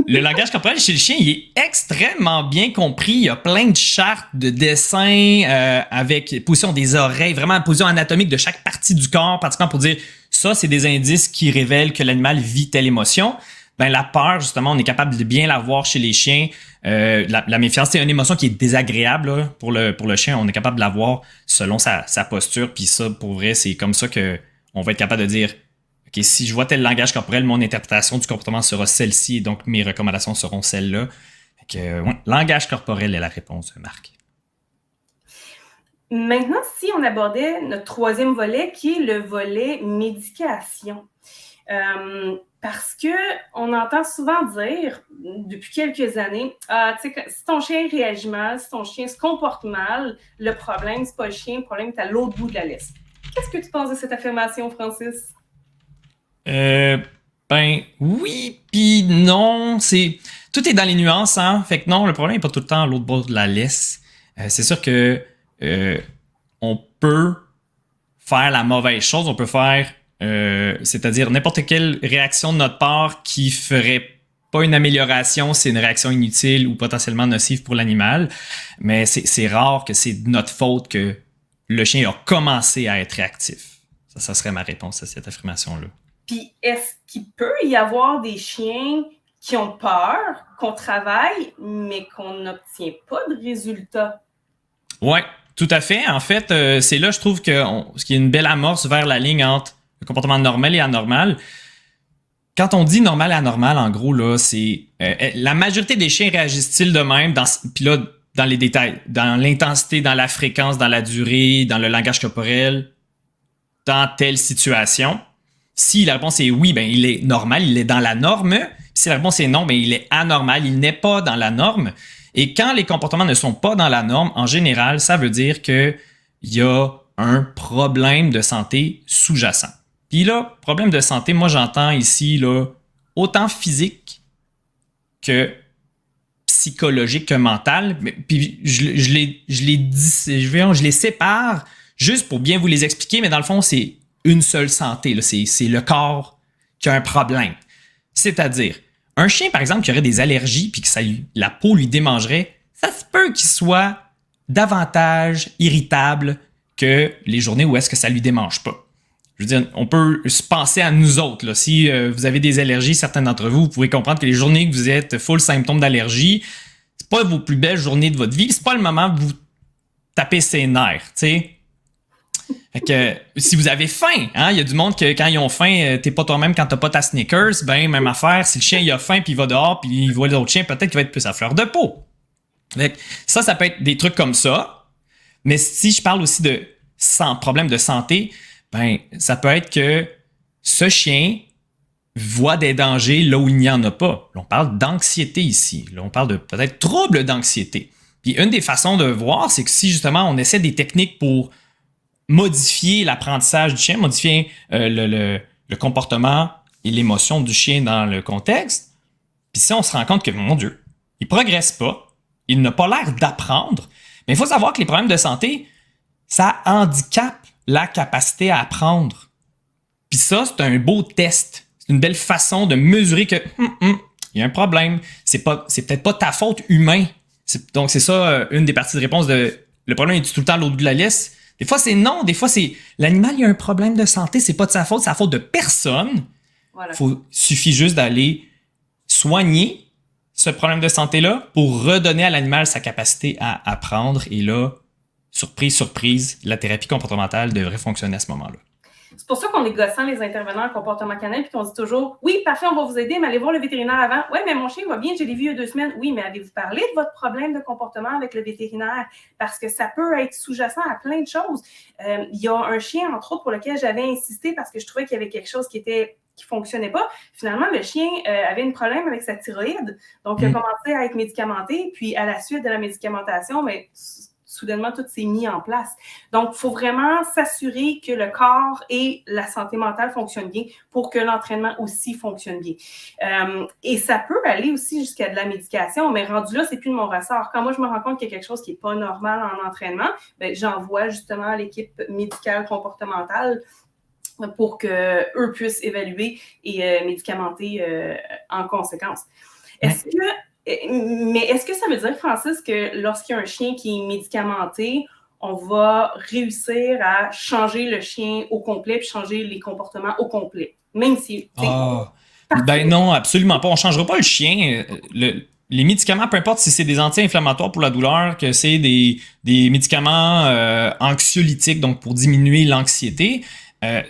Le langage corporel chez le chien, il est extrêmement bien compris. Il y a plein de chartes de dessins avec position des oreilles, vraiment position anatomique de chaque partie du corps, pratiquement pour dire ça, c'est des indices qui révèlent que l'animal vit telle émotion. Ben, la peur, justement, on est capable de bien la voir chez les chiens. La méfiance, c'est une émotion qui est désagréable là, pour le chien. On est capable de la voir selon sa posture. Puis ça, pour vrai, c'est comme ça qu'on va être capable de dire OK, si je vois tel langage corporel, mon interprétation du comportement sera celle-ci et donc mes recommandations seront celles-là. Fait que, langage corporel est la réponse, Marc. Maintenant, si on abordait notre troisième volet, qui est le volet médication. Parce qu'on entend souvent dire, depuis quelques années, si ton chien réagit mal, si ton chien se comporte mal, le problème, c'est pas le chien, le problème est à l'autre bout de la liste. Qu'est-ce que tu penses de cette affirmation, Francis? Ben, oui, puis non. Tout est dans les nuances, hein. Fait que non, le problème n'est pas tout le temps à l'autre bout de la laisse. C'est sûr que on peut faire la mauvaise chose, on peut faire c'est-à-dire n'importe quelle réaction de notre part qui ferait pas une amélioration, c'est une réaction inutile ou potentiellement nocive pour l'animal. Mais c'est rare que c'est de notre faute que le chien a commencé à être réactif. Ça serait ma réponse à cette affirmation-là. Puis est-ce qu'il peut y avoir des chiens qui ont peur, qu'on travaille, mais qu'on n'obtient pas de résultats? Oui, tout à fait. En fait, c'est là, je trouve qu'il y a une belle amorce vers la ligne entre le comportement normal et anormal. quand on dit normal et anormal, en gros, là, c'est la majorité des chiens réagissent-ils de même, puis là, dans les détails, dans l'intensité, dans la fréquence, dans la durée, dans le langage corporel, dans telle situation. Si la réponse est oui, ben il est normal, il est dans la norme. Si la réponse est non, ben il est anormal, il n'est pas dans la norme. Et quand les comportements ne sont pas dans la norme, en général, ça veut dire qu'il y a un problème de santé sous-jacent. Puis là, problème de santé, moi j'entends ici là, autant physique que psychologique que mental. Puis je les sépare juste pour bien vous les expliquer, mais dans le fond, c'est une seule santé. Là. C'est le corps qui a un problème. C'est-à-dire, un chien, par exemple, qui aurait des allergies puis que la peau lui démangerait, ça se peut qu'il soit davantage irritable que les journées où est-ce que ça lui démange pas. Je veux dire, on peut se penser à nous autres. Là. Si vous avez des allergies, certains d'entre vous, vous pouvez comprendre que les journées que vous êtes full symptômes d'allergie, c'est pas vos plus belles journées de votre vie, c'est pas le moment où vous tapez ses nerfs, tu sais. Fait que si vous avez faim, hein, il y a du monde que quand ils ont faim, t'es pas toi-même quand t'as pas ta Snickers, ben même affaire, si le chien il a faim puis il va dehors puis il voit les autres chiens, peut-être qu'il va être plus à fleur de peau. Fait que ça peut être des trucs comme ça. Mais si je parle aussi de problème de santé, ben ça peut être que ce chien voit des dangers là où il n'y en a pas. Là, on parle d'anxiété ici. Là, on parle de peut-être trouble d'anxiété. Puis une des façons de voir, c'est que si justement on essaie des techniques pour modifier l'apprentissage du chien, modifier le comportement et l'émotion du chien dans le contexte. Puis si on se rend compte que, mon Dieu, il progresse pas, il n'a pas l'air d'apprendre, mais il faut savoir que les problèmes de santé, ça handicape la capacité à apprendre. Puis ça, c'est un beau test. C'est une belle façon de mesurer que il y a un problème. C'est peut-être pas ta faute humain. Donc c'est ça une des parties de réponse de le problème est tout le temps à l'autre bout de la liste. Des fois, c'est non. Des fois, c'est l'animal, il y a un problème de santé. C'est pas de sa faute. C'est la faute de personne. Voilà. Suffit juste d'aller soigner ce problème de santé-là pour redonner à l'animal sa capacité à apprendre. Et là, surprise, surprise, la thérapie comportementale devrait fonctionner à ce moment-là. C'est pour ça qu'on est gossant, les intervenants en comportement canin, puis qu'on dit toujours « Oui, parfait, on va vous aider, mais allez voir le vétérinaire avant. » « Oui, mais mon chien va bien, je l'ai vu il y a 2 semaines. » « Oui, mais avez-vous parlé de votre problème de comportement avec le vétérinaire? » Parce que ça peut être sous-jacent à plein de choses. Il y a un chien, entre autres, pour lequel j'avais insisté parce que je trouvais qu'il y avait quelque chose qui fonctionnait pas. Finalement, le chien avait un problème avec sa thyroïde, donc il a commencé à être médicamenté, puis à la suite de la médicamentation, mais soudainement, tout s'est mis en place. Donc, il faut vraiment s'assurer que le corps et la santé mentale fonctionnent bien pour que l'entraînement aussi fonctionne bien. Et ça peut aller aussi jusqu'à de la médication, mais rendu là, c'est plus de mon ressort. Quand moi, je me rends compte qu'il y a quelque chose qui n'est pas normal en entraînement, ben, j'envoie justement l'équipe médicale comportementale pour qu'eux puissent évaluer et médicamenter en conséquence. Est-ce que ça veut dire, Francis, que lorsqu'il y a un chien qui est médicamenté, on va réussir à changer le chien au complet puis changer les comportements au complet? Même si... Ben non, absolument pas. On ne changera pas le chien. Les médicaments, peu importe si c'est des anti-inflammatoires pour la douleur, que c'est des médicaments anxiolytiques, donc pour diminuer l'anxiété,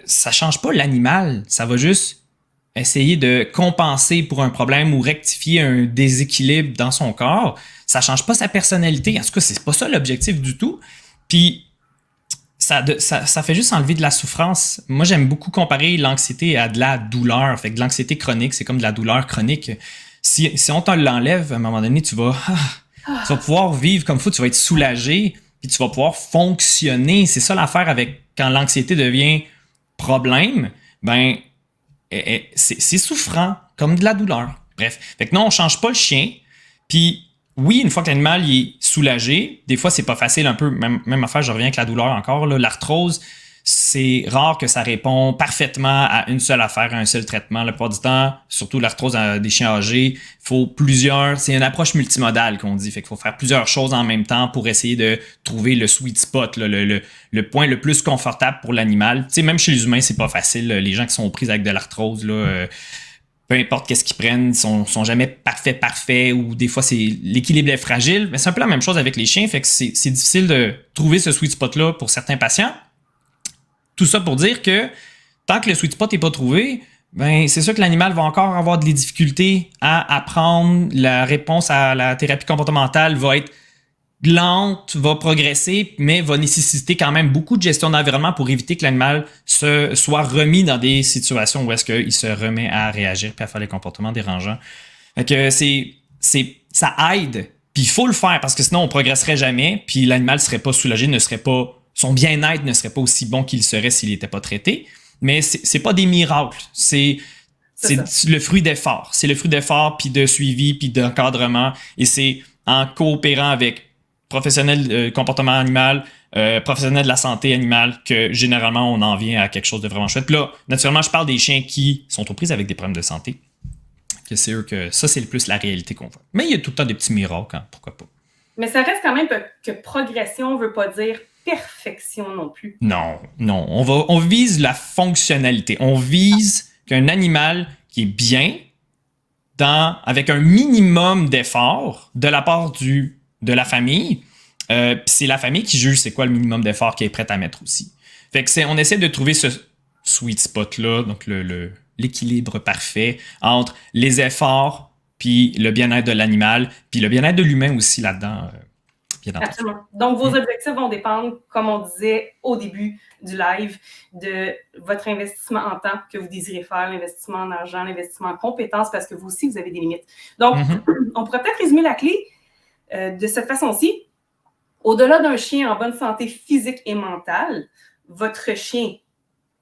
ça ne change pas l'animal. Ça va juste essayer de compenser pour un problème ou rectifier un déséquilibre dans son corps. Ça ne change pas sa personnalité. En tout cas, c'est pas ça l'objectif du tout. Puis, ça fait juste enlever de la souffrance. Moi, j'aime beaucoup comparer l'anxiété à de la douleur. Fait que de l'anxiété chronique, c'est comme de la douleur chronique. Si on te l'enlève, à un moment donné, tu vas pouvoir vivre comme il faut, tu vas être soulagé, puis tu vas pouvoir fonctionner. C'est ça l'affaire avec quand l'anxiété devient problème, ben c'est souffrant, comme de la douleur. Bref, fait que non, on change pas le chien. Puis oui, une fois que l'animal il est soulagé, des fois c'est pas facile un peu, même affaire, je reviens avec la douleur encore, là, l'arthrose, c'est rare que ça répond parfaitement à une seule affaire, à un seul traitement. La plupart du temps, surtout l'arthrose des chiens âgés, il faut c'est une approche multimodale qu'on dit. Fait qu'il faut faire plusieurs choses en même temps pour essayer de trouver le sweet spot, là, le point le plus confortable pour l'animal. Tu sais, même chez les humains, c'est pas facile. Les gens qui sont pris avec de l'arthrose, là, peu importe qu'est-ce qu'ils prennent, sont jamais parfaits, ou des fois, l'équilibre est fragile. Mais c'est un peu la même chose avec les chiens. Fait que c'est difficile de trouver ce sweet spot-là pour certains patients. Tout ça pour dire que tant que le sweet spot n'est pas trouvé, ben, c'est sûr que l'animal va encore avoir des difficultés à apprendre. La réponse à la thérapie comportementale va être lente, va progresser, mais va nécessiter quand même beaucoup de gestion d'environnement pour éviter que l'animal soit remis dans des situations où est-ce qu'il se remet à réagir et à faire les comportements dérangeants. Fait que ça aide, puis il faut le faire parce que sinon on progresserait jamais, puis l'animal serait pas soulagé, son bien-être ne serait pas aussi bon qu'il serait s'il n'était pas traité. Mais c'est pas des miracles, c'est le fruit d'efforts. C'est le fruit d'efforts, puis de suivi, puis d'encadrement, et c'est en coopérant avec professionnels de comportement animal, professionnels de la santé animale, que généralement on en vient à quelque chose de vraiment chouette. Puis là, naturellement, je parle des chiens qui sont aux prises avec des problèmes de santé. Que c'est eux que ça, c'est le plus la réalité qu'on voit. Mais il y a tout le temps des petits miracles, hein, pourquoi pas. Mais ça reste quand même que progression ne veut pas dire perfection non plus. Non. On vise la fonctionnalité. On vise qu'un animal qui est bien, avec un minimum d'effort de la part de la famille, puis c'est la famille qui juge c'est quoi le minimum d'effort qu'elle est prête à mettre aussi. Fait que on essaie de trouver ce sweet spot-là, donc l'équilibre parfait entre les efforts puis le bien-être de l'animal, puis le bien-être de l'humain aussi là-dedans. Absolument. Donc, vos objectifs vont dépendre, comme on disait au début du live, de votre investissement en temps que vous désirez faire, l'investissement en argent, l'investissement en compétences, parce que vous aussi, vous avez des limites. Donc, on pourrait peut-être résumer la clé de cette façon-ci. Au-delà d'un chien en bonne santé physique et mentale, votre chien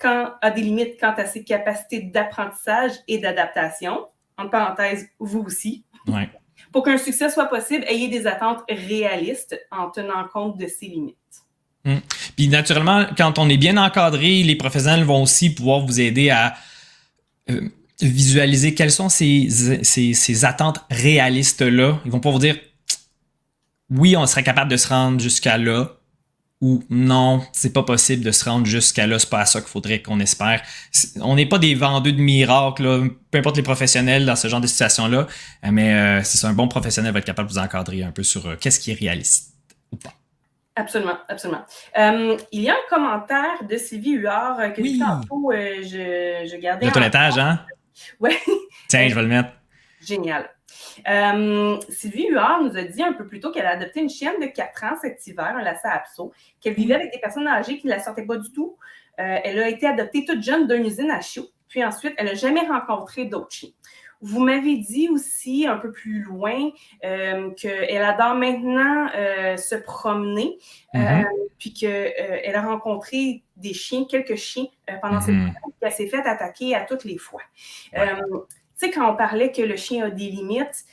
a des limites quant à ses capacités d'apprentissage et d'adaptation. En parenthèse, vous aussi. Ouais. Pour qu'un succès soit possible, ayez des attentes réalistes en tenant compte de ses limites. Puis naturellement, quand on est bien encadré, les professionnels vont aussi pouvoir vous aider à visualiser quelles sont ces attentes réalistes-là. Ils vont pouvoir vous dire oui, on serait capable de se rendre jusqu'à là, ou non, c'est pas possible de se rendre jusqu'à là, c'est pas à ça qu'il faudrait qu'on espère. On n'est pas des vendeurs de miracles, là, peu importe les professionnels dans ce genre de situation-là, mais c'est un bon professionnel va être capable de vous encadrer un peu sur qu'est-ce qui est réaliste ou pas. Absolument. Il y a un commentaire de Sylvie Huard que depuis tantôt, je gardais. Le toilettage, hein? Oui. Tiens, je vais le mettre. Génial. Sylvie Huard nous a dit un peu plus tôt qu'elle a adopté une chienne de 4 ans cet hiver, un Lhasa Apso, qu'elle vivait avec des personnes âgées qui ne la sortaient pas du tout. Elle a été adoptée toute jeune d'une usine à chiots, puis ensuite, elle n'a jamais rencontré d'autres chiens. Vous m'avez dit aussi un peu plus loin qu'elle adore maintenant se promener, puis qu'elle a rencontré quelques chiens pendant cette période, puis elle s'est fait attaquer à toutes les fois. Ouais. Tu sais, quand on parlait que le chien a des limites,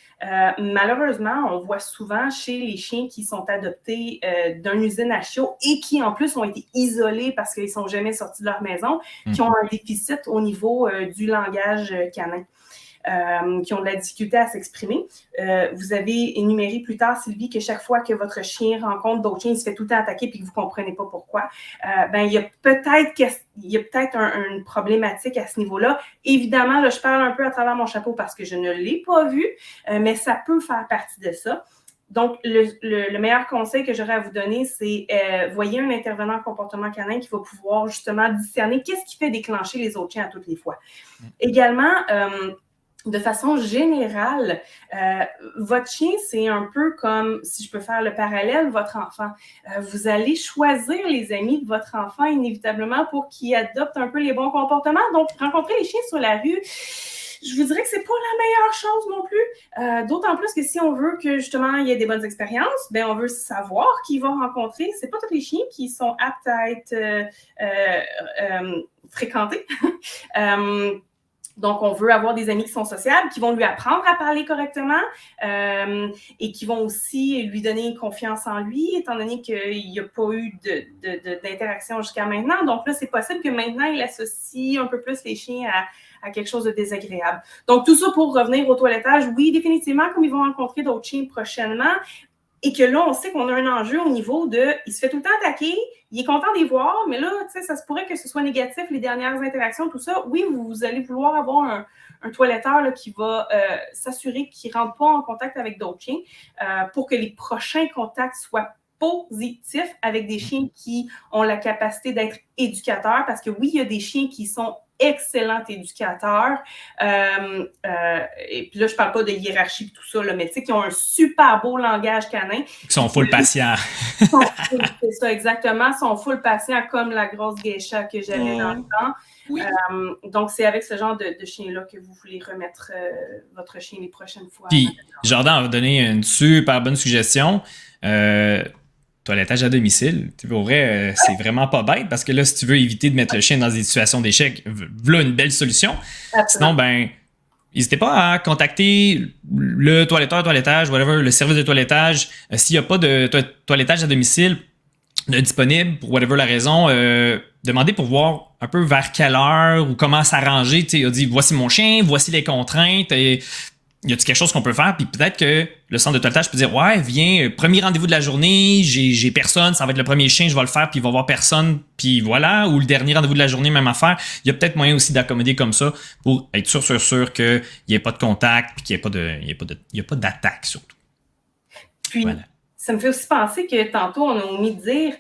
malheureusement, on voit souvent chez les chiens qui sont adoptés d'une usine à chiots et qui, en plus, ont été isolés parce qu'ils ne sont jamais sortis de leur maison, qui ont un déficit au niveau du langage canin. Qui ont de la difficulté à s'exprimer. Vous avez énuméré plus tard, Sylvie, que chaque fois que votre chien rencontre d'autres chiens, il se fait tout le temps attaquer et que vous ne comprenez pas pourquoi. Il y a peut-être une problématique à ce niveau-là. Évidemment, là, je parle un peu à travers mon chapeau parce que je ne l'ai pas vu, mais ça peut faire partie de ça. Donc, le meilleur conseil que j'aurais à vous donner, c'est voyez un intervenant en comportement canin qui va pouvoir justement discerner qu'est-ce qui fait déclencher les autres chiens à toutes les fois. Également, de façon générale, votre chien, c'est un peu comme, si je peux faire le parallèle, votre enfant. Vous allez choisir les amis de votre enfant inévitablement pour qu'il adopte un peu les bons comportements. Donc, rencontrer les chiens sur la rue, je vous dirais que c'est pas la meilleure chose non plus. D'autant plus que si on veut que, justement, il y ait des bonnes expériences, ben on veut savoir qui va rencontrer. C'est pas tous les chiens qui sont aptes à être fréquentés. Donc, on veut avoir des amis qui sont sociables, qui vont lui apprendre à parler correctement et qui vont aussi lui donner confiance en lui, étant donné qu'il n'y a pas eu d'interaction jusqu'à maintenant. Donc là, c'est possible que maintenant, il associe un peu plus les chiens à quelque chose de désagréable. Donc, tout ça pour revenir au toilettage. Oui, définitivement, comme ils vont rencontrer d'autres chiens prochainement, et que là, on sait qu'on a un enjeu au niveau de « il se fait tout le temps attaquer, il est content d'y voir, mais là, tu sais, ça se pourrait que ce soit négatif, les dernières interactions, tout ça. » Oui, vous allez vouloir avoir un toiletteur là, qui va s'assurer qu'il ne rentre pas en contact avec d'autres chiens pour que les prochains contacts soient positifs avec des chiens qui ont la capacité d'être éducateurs, parce que oui, il y a des chiens qui sont excellent éducateur. Et puis là, je parle pas de hiérarchie et tout ça, là, mais tu sais, qui ont un super beau langage canin. Ils sont full patients. C'est ça, exactement. Ils sont full patients comme la grosse geisha que j'avais dans le temps. Oui. Donc, c'est avec ce genre de chien-là que vous voulez remettre votre chien les prochaines fois. Puis, Jordan a donné une super bonne suggestion. Toilettage à domicile. Pour vrai, c'est vraiment pas bête parce que là, si tu veux éviter de mettre le chien dans des situations d'échec, voilà une belle solution. Absolument. Sinon, n'hésitez pas à contacter le toilettage, whatever, le service de toilettage. S'il n'y a pas de toilettage à domicile disponible, pour whatever la raison, demandez pour voir un peu vers quelle heure ou comment s'arranger. Tu sais, il a dit, voici mon chien, voici les contraintes. Et y a-t-il quelque chose qu'on peut faire? Puis peut-être que le centre de toilettage peut dire, ouais, viens, premier rendez-vous de la journée, j'ai personne, ça va être le premier chien, je vais le faire, puis il va y avoir personne, puis voilà. Ou le dernier rendez-vous de la journée, même affaire. Il y a peut-être moyen aussi d'accommoder comme ça pour être sûr qu'il n'y ait pas de contact, puis qu'il n'y ait pas d'attaque surtout. Puis, voilà. Ça me fait aussi penser que tantôt, on a omis de dire,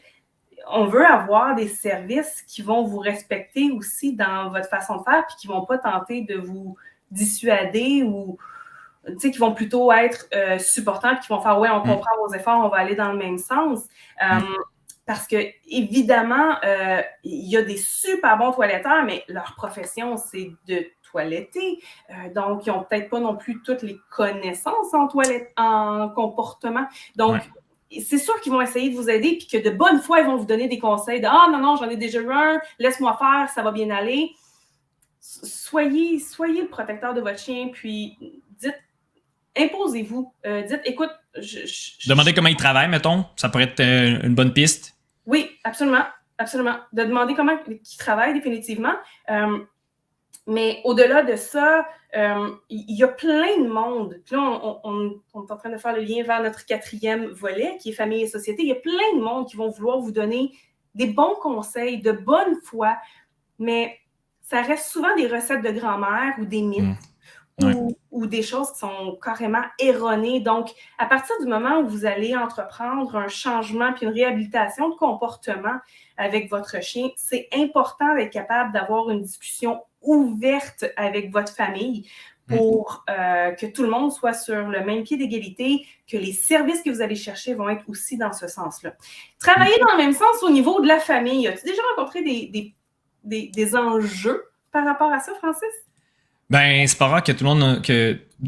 on veut avoir des services qui vont vous respecter aussi dans votre façon de faire, puis qui ne vont pas tenter de vous dissuader ou qui vont plutôt être supportants, qui vont faire « ouais, on comprend vos efforts, on va aller dans le même sens ». Parce que, évidemment, il y a des super bons toiletteurs, mais leur profession, c'est de toiletter. Donc, ils n'ont peut-être pas non plus toutes les connaissances en comportement. Donc, c'est sûr qu'ils vont essayer de vous aider, puis que de bonne foi, ils vont vous donner des conseils de « ah, non, j'en ai déjà eu un, laisse-moi faire, ça va bien aller ». Soyez le protecteur de votre chien, puis imposez-vous. Dites, écoute, demandez comment il travaille, mettons. Ça pourrait être une bonne piste. Oui, absolument. Absolument. De demander comment il travaille, définitivement. Mais au-delà de ça, il y a plein de monde. Puis là, on est en train de faire le lien vers notre 4e volet, qui est famille et société. Il y a plein de monde qui vont vouloir vous donner des bons conseils, de bonne foi, mais ça reste souvent des recettes de grand-mère ou des mythes. Ou des choses qui sont carrément erronées. Donc, à partir du moment où vous allez entreprendre un changement puis une réhabilitation de comportement avec votre chien, c'est important d'être capable d'avoir une discussion ouverte avec votre famille pour que tout le monde soit sur le même pied d'égalité, que les services que vous allez chercher vont être aussi dans ce sens-là. Travailler dans le même sens au niveau de la famille. As-tu déjà rencontré des enjeux par rapport à ça, Francis? C'est pas rare que tout le monde,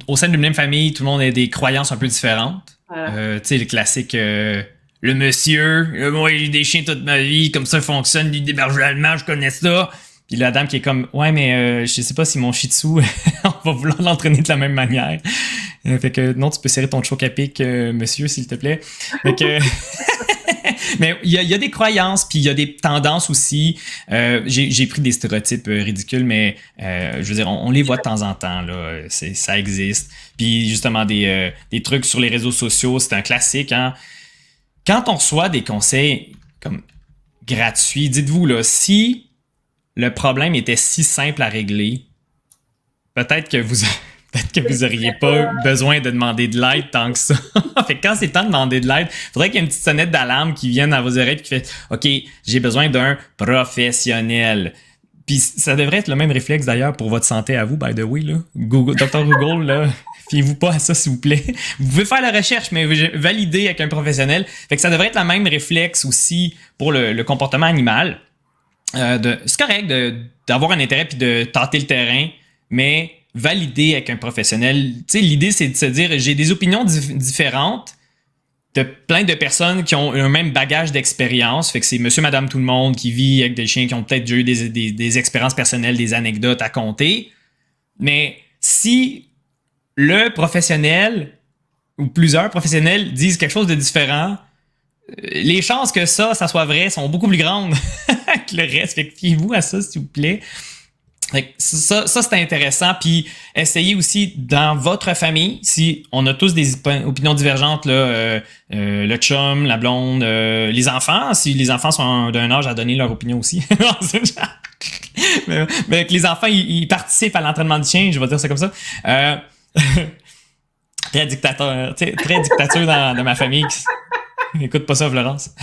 au sein d'une même famille, tout le monde ait des croyances un peu différentes. Voilà. Tu sais, le classique, le monsieur, moi j'ai eu des chiens toute ma vie, comme ça fonctionne, des bergers allemands, je connais ça. Puis la dame qui est comme, ouais, mais je sais pas si mon shih tzu, on va vouloir l'entraîner de la même manière. Fait que non, tu peux serrer ton choc à pic, monsieur, s'il te plaît. Fait que. Mais il y a des croyances, puis il y a des tendances aussi. J'ai pris des stéréotypes ridicules, mais je veux dire, on les voit de temps en temps, là. Ça existe. Puis justement, des trucs sur les réseaux sociaux, c'est un classique, hein. Quand on reçoit des conseils comme gratuits, dites-vous, là, si le problème était si simple à régler, peut-être que vous n'auriez pas besoin de demander de l'aide tant que ça. Fait que quand c'est le temps de demander de l'aide, il faudrait qu'il y ait une petite sonnette d'alarme qui vienne à vos oreilles et qui fait « OK, j'ai besoin d'un professionnel ». Puis ça devrait être le même réflexe d'ailleurs pour votre santé à vous, by the way. Là. Dr Google, là, fiez-vous pas à ça, s'il vous plaît. Vous pouvez faire la recherche, mais valider avec un professionnel. Fait que ça devrait être le même réflexe aussi pour le comportement animal. C'est correct d'avoir un intérêt puis de tâter le terrain, mais valider avec un professionnel. Tu sais, l'idée, c'est de se dire, j'ai des opinions différentes de plein de personnes qui ont un même bagage d'expérience. Fait que c'est monsieur, madame, tout le monde qui vit avec des chiens qui ont peut-être déjà eu des expériences personnelles, des anecdotes à compter. Mais si le professionnel ou plusieurs professionnels disent quelque chose de différent, les chances que ça soit vrai sont beaucoup plus grandes que le reste. Fait que fiez-vous à ça, s'il vous plaît. Ça, c'est intéressant. Puis, essayez aussi dans votre famille, si on a tous des opinions divergentes, là, le chum, la blonde, les enfants, si les enfants sont d'un âge à donner leur opinion aussi. mais que les enfants, ils participent à l'entraînement du chien, je vais dire ça comme ça. Très dictateur dans ma famille. Écoute pas ça, Florence.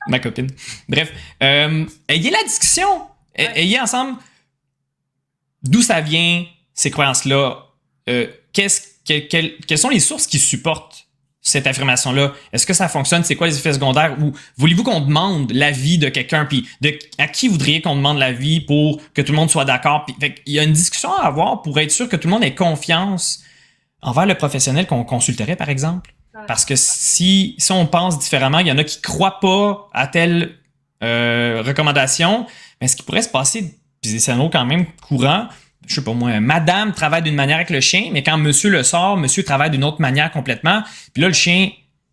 Ma copine. Bref, ayez la discussion. Ayez ensemble d'où ça vient, ces croyances-là. Quelles sont les sources qui supportent cette affirmation-là? Est-ce que ça fonctionne? C'est quoi les effets secondaires? Ou voulez-vous qu'on demande l'avis de quelqu'un? Puis à qui voudriez qu'on demande l'avis pour que tout le monde soit d'accord? Puis, il y a une discussion à avoir pour être sûr que tout le monde ait confiance envers le professionnel qu'on consulterait, par exemple. Parce que si on pense différemment, il y en a qui ne croient pas à telle recommandation, mais ce qui pourrait se passer, puis c'est un autre quand même courant, je sais pas moi, madame travaille d'une manière avec le chien, mais quand monsieur le sort, monsieur travaille d'une autre manière complètement. Puis là, le chien,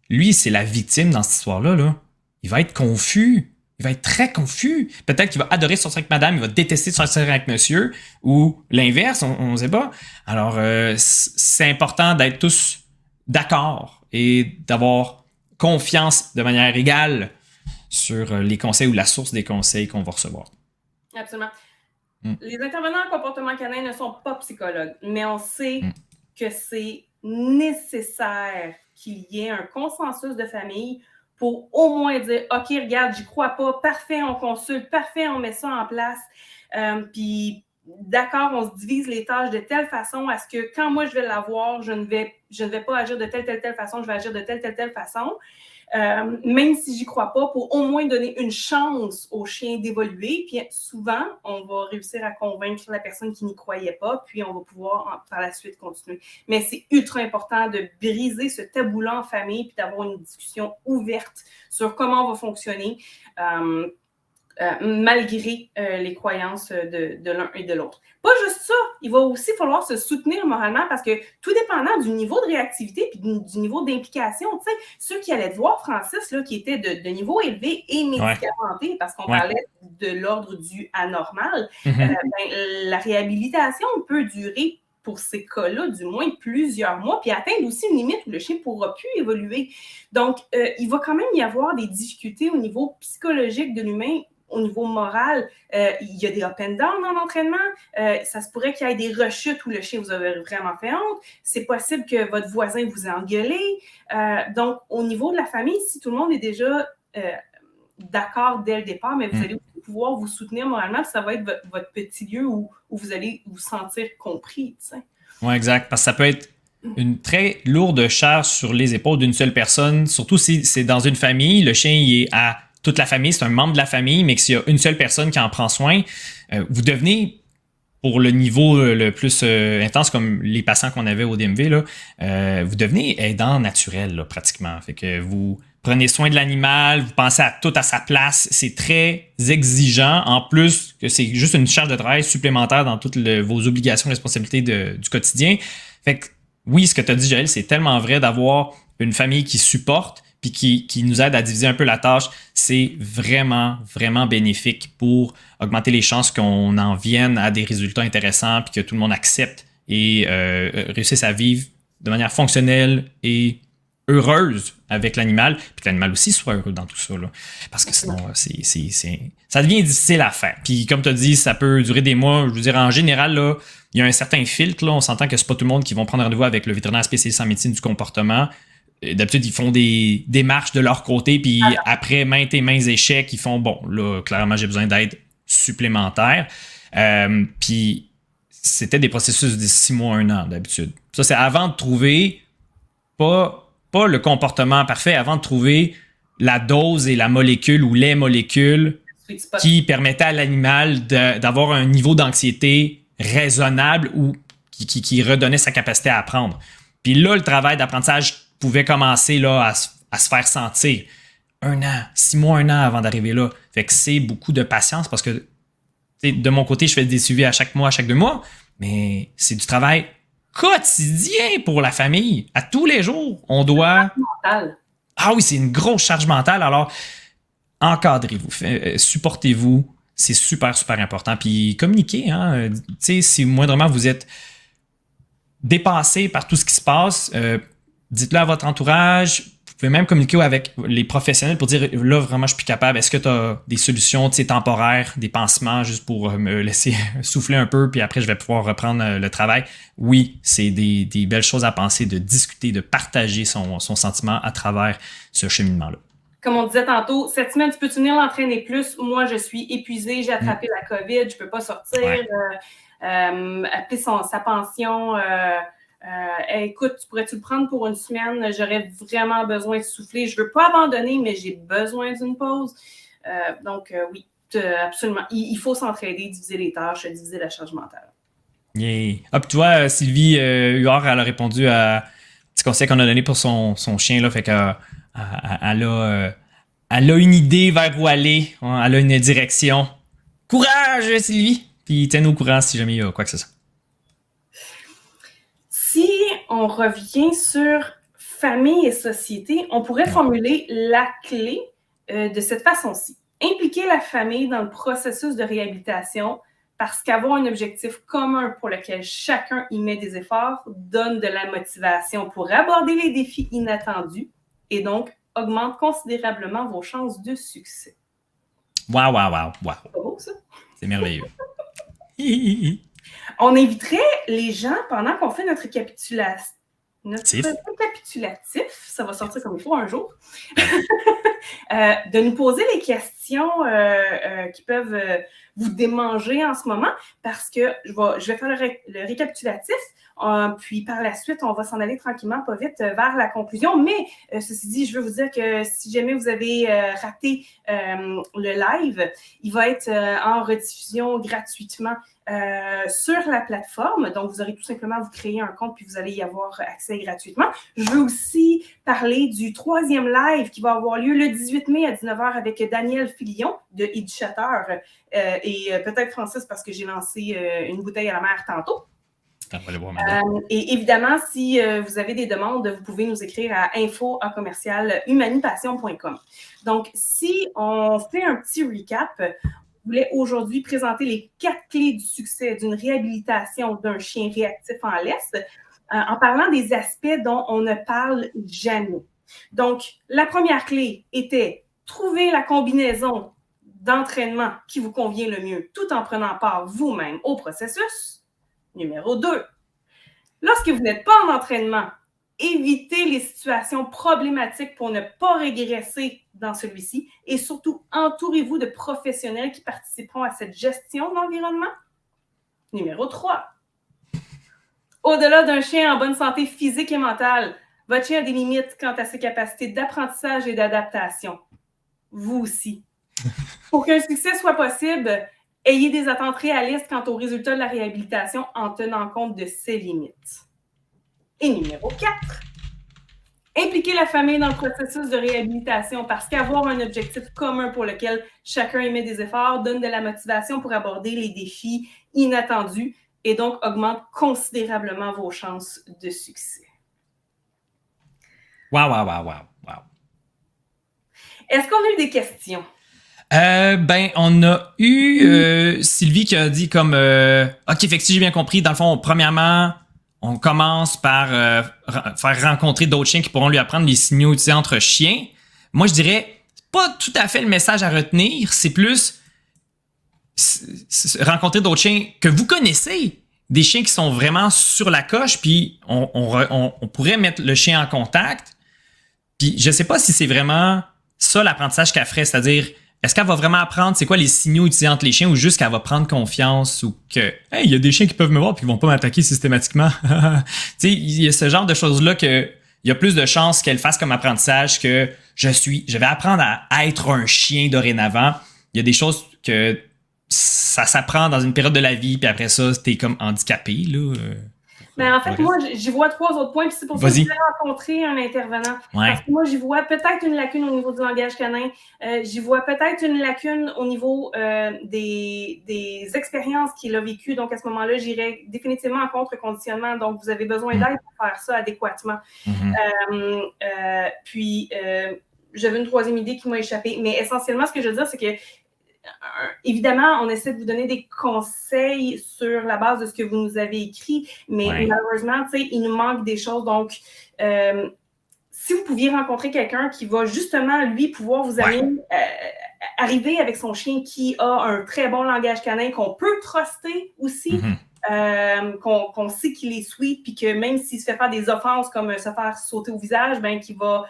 lui, c'est la victime dans cette histoire-là. Là. Il va être confus. Il va être très confus. Peut-être qu'il va adorer sortir avec madame, il va détester sortir avec monsieur, ou l'inverse, on ne sait pas. Alors, c'est important d'être tous d'accord et d'avoir confiance de manière égale sur les conseils ou la source des conseils qu'on va recevoir. Absolument. Les intervenants en comportement canin ne sont pas psychologues, mais on sait que c'est nécessaire qu'il y ait un consensus de famille pour au moins dire « OK, regarde, j'y crois pas, parfait, on consulte, parfait, on met ça en place. Puis d'accord, on se divise les tâches de telle façon à ce que quand moi je vais l'avoir, je ne vais pas agir de telle façon, je vais agir de telle façon. » Même si j'y crois pas, pour au moins donner une chance au chien d'évoluer. Puis souvent, on va réussir à convaincre la personne qui n'y croyait pas, puis on va pouvoir par la suite continuer. Mais c'est ultra important de briser ce tabou-là en famille, puis d'avoir une discussion ouverte sur comment on va fonctionner, malgré les croyances de l'un et de l'autre. Pas juste ça, il va aussi falloir se soutenir moralement parce que tout dépendant du niveau de réactivité puis du niveau d'implication, tu sais, ceux qui allaient te voir, Francis, là, qui étaient de niveau élevé et médicamenté, parce qu'on parlait de l'ordre du anormal, la réhabilitation peut durer pour ces cas-là, du moins plusieurs mois, puis atteindre aussi une limite où le chien ne pourra plus évoluer. Donc, il va quand même y avoir des difficultés au niveau psychologique de l'humain, au niveau moral. Il y a des up and down dans l'entraînement. Ça se pourrait qu'il y ait des rechutes où le chien vous a vraiment fait honte. C'est possible que votre voisin vous ait engueulé. Donc, au niveau de la famille, si tout le monde est déjà d'accord dès le départ, mais vous allez aussi pouvoir vous soutenir moralement, puis ça va être votre petit lieu où vous allez vous sentir compris. Oui, exact. Parce que ça peut être une très lourde charge sur les épaules d'une seule personne, surtout si c'est dans une famille, le chien il est à toute la famille, c'est un membre de la famille, mais que s'il y a une seule personne qui en prend soin, vous devenez, pour le niveau le plus intense, comme les patients qu'on avait au DMV, là, vous devenez aidant naturel, là, pratiquement. Fait que vous prenez soin de l'animal, vous pensez à tout à sa place. C'est très exigeant, en plus que c'est juste une charge de travail supplémentaire dans toutes vos obligations et responsabilités du quotidien. Fait que oui, ce que tu as dit, Joël, c'est tellement vrai d'avoir une famille qui supporte puis qui nous aide à diviser un peu la tâche, c'est vraiment, vraiment bénéfique pour augmenter les chances qu'on en vienne à des résultats intéressants puis que tout le monde accepte et réussisse à vivre de manière fonctionnelle et heureuse avec l'animal, puis que l'animal aussi soit heureux dans tout ça. Là. Parce que sinon, ça devient difficile à faire. Puis comme tu as dit, ça peut durer des mois. Je veux dire, en général, là, il y a un certain filtre. Là, on s'entend que c'est pas tout le monde qui vont prendre rendez-vous avec le vétérinaire spécialiste en médecine du comportement. D'habitude, ils font des démarches de leur côté, puis après maintes et maints échecs, ils font, bon, là, clairement, j'ai besoin d'aide supplémentaire. Puis c'était des processus de 6 mois, 1 an, d'habitude. Ça, c'est avant de trouver, pas le comportement parfait, avant de trouver la dose et la molécule ou les molécules qui permettaient à l'animal d'avoir un niveau d'anxiété raisonnable ou qui redonnait sa capacité à apprendre. Puis là, le travail d'apprentissage pouvait commencer là, à se faire sentir. 1 an, 6 mois, 1 an avant d'arriver là. Fait que c'est beaucoup de patience parce que de mon côté, je fais des suivis à chaque mois, à chaque 2 mois, mais c'est du travail quotidien pour la famille. À tous les jours, on doit... Ah oui, c'est une grosse charge mentale. Alors, encadrez-vous, supportez-vous. C'est super, super important. Puis communiquez. Hein? Si moindrement vous êtes dépassé par tout ce qui se passe, dites-le à votre entourage. Vous pouvez même communiquer avec les professionnels pour dire là, vraiment, je suis plus capable. Est-ce que tu as des solutions temporaires, des pansements juste pour me laisser souffler un peu, puis après, je vais pouvoir reprendre le travail? Oui, c'est des belles choses à penser, de discuter, de partager son sentiment à travers ce cheminement-là. comme on disait tantôt, cette semaine, tu peux venir l'entraîner plus? Moi, je suis épuisée, j'ai attrapé la COVID, je ne peux pas sortir. Ouais. Appeler sa pension. Hey, écoute, pourrais-tu le prendre pour une semaine? J'aurais vraiment besoin de souffler. Je ne veux pas abandonner, mais j'ai besoin d'une pause. Donc, oui, absolument. Il faut s'entraider, diviser les tâches, diviser la charge mentale. Yeah. Ah, puis toi, Sylvie Huard, elle a répondu à petit conseil qu'on a donné pour son chien, là, fait que elle a une idée vers où aller, hein, elle a une direction. Courage, Sylvie! Puis tiens-nous au courant si jamais il y a quoi que ce soit. Si on revient sur famille et société, on pourrait formuler la clé de cette façon-ci. Impliquer la famille dans le processus de réhabilitation parce qu'avoir un objectif commun pour lequel chacun y met des efforts donne de la motivation pour aborder les défis inattendus et donc augmente considérablement vos chances de succès. Wow. C'est pas beau, ça? C'est merveilleux. On inviterait les gens, pendant qu'on fait notre récapitulatif, ça va sortir comme il faut un jour, de nous poser les questions qui peuvent vous démanger en ce moment, parce que je vais faire le récapitulatif, puis par la suite, on va s'en aller tranquillement, pas vite, vers la conclusion. Mais ceci dit, je veux vous dire que si jamais vous avez raté le live, il va être en rediffusion gratuitement sur la plateforme. Donc, vous aurez tout simplement à vous créer un compte puis vous allez y avoir accès gratuitement. Je veux aussi parler du 3e live qui va avoir lieu le 18 mai à 19h avec Daniel Filion de Éducateur et peut-être Francis parce que j'ai lancé une bouteille à la mer tantôt. Et évidemment, si vous avez des demandes, vous pouvez nous écrire à info@humanipassion.com. Donc, si on fait un petit recap, je voulais aujourd'hui présenter les 4 clés du succès d'une réhabilitation d'un chien réactif en laisse en parlant des aspects dont on ne parle jamais. Donc, la première clé était trouver la combinaison d'entraînement qui vous convient le mieux tout en prenant part vous-même au processus. Numéro 2, lorsque vous n'êtes pas en entraînement, évitez les situations problématiques pour ne pas régresser dans celui-ci et surtout, entourez-vous de professionnels qui participeront à cette gestion de l'environnement. Numéro 3, au-delà d'un chien en bonne santé physique et mentale, votre chien a des limites quant à ses capacités d'apprentissage et d'adaptation. Vous aussi. Pour qu'un succès soit possible, ayez des attentes réalistes quant aux résultats de la réhabilitation en tenant compte de ses limites. Et numéro 4, impliquer la famille dans le processus de réhabilitation parce qu'avoir un objectif commun pour lequel chacun émet des efforts donne de la motivation pour aborder les défis inattendus et donc augmente considérablement vos chances de succès. Wow. Est-ce qu'on a eu des questions? On a eu Sylvie qui a dit comme OK, fait que si j'ai bien compris, dans le fond, premièrement, on commence par faire rencontrer d'autres chiens qui pourront lui apprendre les signaux entre chiens. Moi, je dirais, c'est pas tout à fait le message à retenir, c'est plus rencontrer d'autres chiens que vous connaissez, des chiens qui sont vraiment sur la coche, puis on pourrait mettre le chien en contact. Puis je sais pas si c'est vraiment ça l'apprentissage qu'elle ferait, c'est-à-dire est-ce qu'elle va vraiment apprendre c'est quoi les signaux utilisés entre les chiens ou juste qu'elle va prendre confiance ou que hey, il y a des chiens qui peuvent me voir puis qui vont pas m'attaquer systématiquement. Tu sais, il y a ce genre de choses-là que il y a plus de chances qu'elle fasse comme apprentissage que je vais apprendre à être un chien dorénavant. Il y a des choses que ça s'apprend dans une période de la vie puis après ça, t'es comme handicapé, là. Mais en fait, moi, j'y vois 3 autres points, puis c'est pour ça que je vais rencontrer un intervenant. Ouais. Parce que moi, j'y vois peut-être une lacune au niveau du langage canin. J'y vois peut-être une lacune au niveau des expériences qu'il a vécues. Donc, à ce moment-là, j'irais définitivement en contre-conditionnement. Donc, vous avez besoin d'aide pour faire ça adéquatement. Puis, j'avais une 3e idée qui m'a échappé. Mais essentiellement, ce que je veux dire, c'est que évidemment, on essaie de vous donner des conseils sur la base de ce que vous nous avez écrit, mais malheureusement, il nous manque des choses. Donc, si vous pouviez rencontrer quelqu'un qui va justement, lui, pouvoir vous amener, arriver avec son chien qui a un très bon langage canin, qu'on peut truster aussi, qu'on sait qu'il est sweet, puis que même s'il se fait faire des offenses comme se faire sauter au visage, ben qu'il va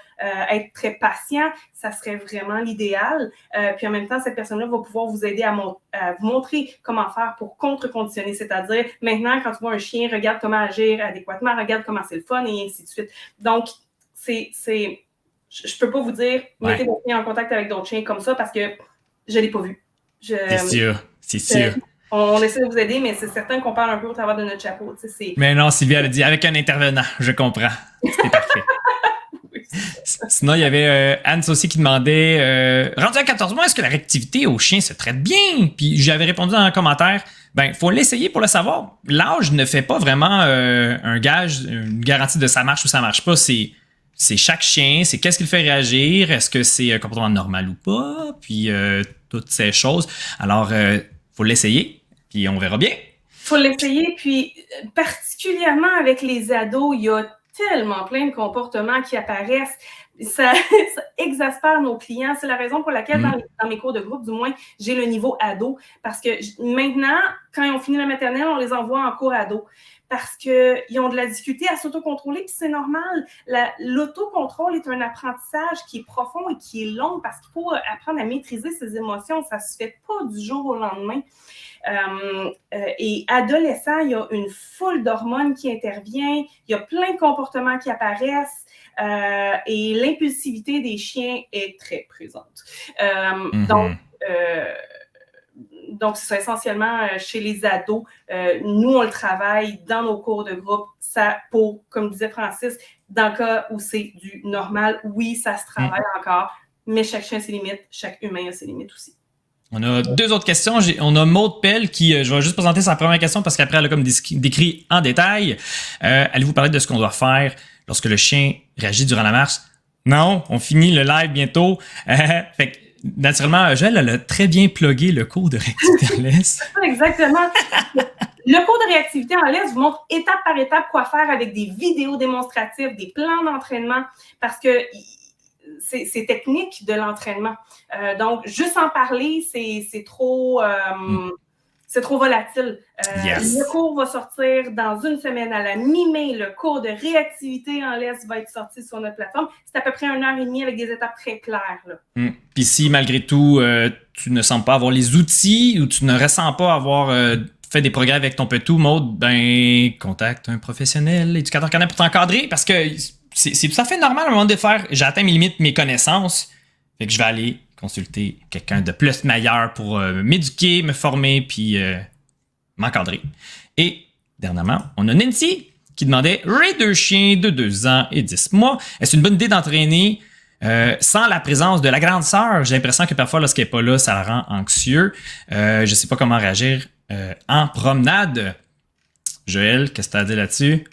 être très patient, ça serait vraiment l'idéal. Puis en même temps, cette personne-là va pouvoir vous aider à vous montrer comment faire pour contre-conditionner, c'est-à-dire maintenant, quand tu vois un chien, regarde comment agir adéquatement, regarde comment c'est le fun, et ainsi de suite. Donc, je peux pas vous dire, mettez vos chiens en contact avec d'autres chiens comme ça parce que je l'ai pas vu. C'est sûr. On essaie de vous aider, mais c'est certain qu'on parle un peu au travers de notre chapeau. Mais non, Sylvie, elle a dit avec un intervenant, je comprends. C'était parfait. Oui, sinon, il y avait Anne aussi qui demandait rendu à 14 mois, est-ce que la réactivité au chien se traite bien? Puis j'avais répondu dans un commentaire ben, faut l'essayer pour le savoir. L'âge ne fait pas vraiment un gage, une garantie de ça marche ou ça marche pas. C'est chaque chien, c'est qu'est-ce qui le fait réagir, est-ce que c'est un comportement normal ou pas, puis toutes ces choses. Alors, faut l'essayer, puis on verra bien. Faut l'essayer, puis particulièrement avec les ados, il y a tellement plein de comportements qui apparaissent. Ça exaspère nos clients. C'est la raison pour laquelle, dans mes cours de groupe, du moins, j'ai le niveau ado. Parce que maintenant, quand ils ont fini la maternelle, on les envoie en cours ado. Parce qu'ils ont de la difficulté à s'autocontrôler, puis c'est normal. L'autocontrôle est un apprentissage qui est profond et qui est long parce qu'il faut apprendre à maîtriser ses émotions. Ça ne se fait pas du jour au lendemain. Et adolescent, il y a une foule d'hormones qui intervient, il y a plein de comportements qui apparaissent et l'impulsivité des chiens est très présente. Donc, c'est ça, essentiellement chez les ados. Nous, on le travaille dans nos cours de groupe. Ça, comme disait Francis, dans le cas où c'est du normal, oui, ça se travaille encore, mais chaque chien a ses limites, chaque humain a ses limites aussi. On a deux autres questions. On a Maude Pell qui, je vais juste présenter sa première question parce qu'après, elle a comme décrit en détail. Allez-vous parler de ce qu'on doit faire lorsque le chien réagit durant la marche? Non, on finit le live bientôt. Fait que, naturellement, Joël, elle a très bien plugué le cours de réactivité en laisse. Exactement. Le cours de réactivité en laisse vous montre étape par étape quoi faire avec des vidéos démonstratives, des plans d'entraînement parce que c'est technique de l'entraînement. Donc, juste en parler, c'est trop volatile. Le cours va sortir dans une semaine à la mi-mai. Le cours de réactivité en laisse va être sorti sur notre plateforme. C'est à peu près 1h30 avec des étapes très claires. Puis si, malgré tout, tu ne sens pas avoir les outils ou tu ne ressens pas avoir fait des progrès avec ton petou, Maude, ben, contacte un professionnel, éducateur canin pour t'encadrer parce que c'est tout à fait normal à un moment de faire j'ai atteint mes limites, mes connaissances. Fait que je vais aller consulter quelqu'un de plus meilleur pour m'éduquer, me former, puis m'encadrer. Et dernièrement, on a Nancy qui demandait Ray, 2 chiens de 2 ans et 10 mois. Est-ce une bonne idée d'entraîner sans la présence de la grande sœur? J'ai l'impression que parfois, lorsqu'elle n'est pas là, ça la rend anxieux. Je ne sais pas comment réagir en promenade. Joël, qu'est-ce que tu as à dire là-dessus?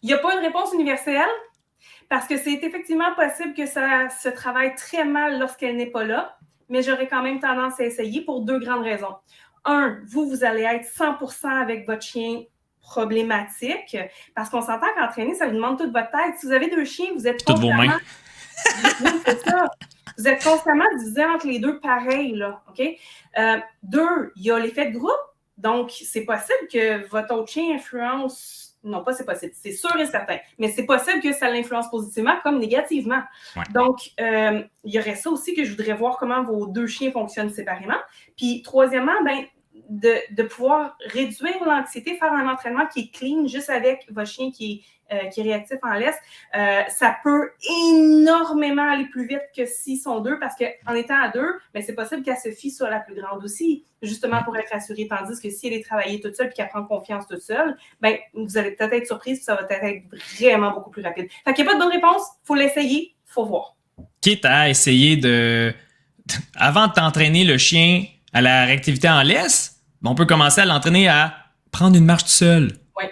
Il n'y a pas une réponse universelle. Parce que c'est effectivement possible que ça se travaille très mal lorsqu'elle n'est pas là, mais j'aurais quand même tendance à essayer pour 2 grandes raisons. Vous allez être 100% avec votre chien problématique, parce qu'on s'entend qu'entraîner, ça lui demande toute votre tête. Si vous avez 2 chiens, vous êtes toutes vos mains. C'est ça. Vous êtes constamment divisé entre les deux pareils, là, OK? 2, il y a l'effet de groupe. Donc, c'est possible que votre autre chien influence. Non, pas c'est possible. C'est sûr et certain. Mais c'est possible que ça l'influence positivement comme négativement. Ouais. Donc, il y aurait ça aussi que je voudrais voir comment vos 2 chiens fonctionnent séparément. Puis, troisièmement, ben, de pouvoir réduire l'anxiété, faire un entraînement qui est clean juste avec votre chien qui est réactif en laisse, ça peut énormément aller plus vite que s'ils sont 2 parce qu'en étant à 2, ben, c'est possible qu'elle se fie sur la plus grande aussi, justement pour être rassurée. Tandis que si elle est travaillée toute seule et qu'elle prend confiance toute seule, ben, vous allez peut-être être surprise et ça va peut-être être vraiment beaucoup plus rapide. Fait qu'il n'y a pas de bonne réponse, il faut l'essayer, il faut voir. Quitte à essayer avant de t'entraîner le chien à la réactivité en laisse, on peut commencer à l'entraîner à prendre une marche tout seul. Oui.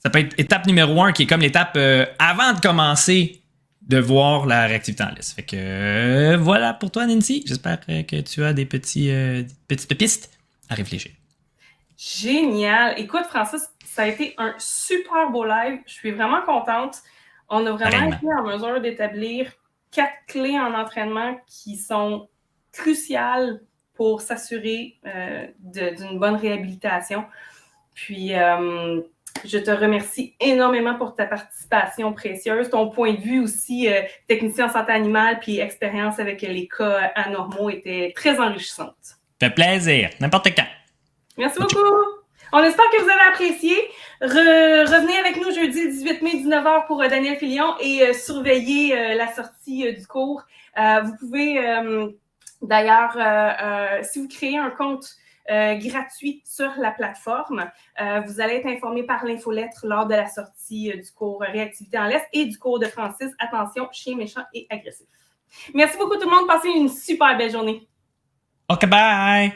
Ça peut être étape numéro 1 qui est comme l'étape avant de commencer de voir la réactivité en laisse. Fait que voilà pour toi, Nancy. J'espère que tu as des petites pistes à réfléchir. Génial. Écoute, Francis, ça a été un super beau live. Je suis vraiment contente. On a vraiment été en mesure d'établir 4 clés en entraînement qui sont cruciales pour s'assurer d'une bonne réhabilitation. Puis, je te remercie énormément pour ta participation précieuse, ton point de vue aussi, technicien en santé animale, puis expérience avec les cas anormaux était très enrichissante. Ça fait plaisir, n'importe quand. Merci beaucoup. On espère que vous avez apprécié. Revenez avec nous jeudi 18 mai 19h pour Daniel Filion et surveiller la sortie du cours. Vous pouvez d'ailleurs, si vous créez un compte gratuit sur la plateforme, vous allez être informé par l'infolettre lors de la sortie du cours Réactivité en laisse et du cours de Francis, Attention, chien méchant et agressif. Merci beaucoup tout le monde. Passez une super belle journée. OK, bye!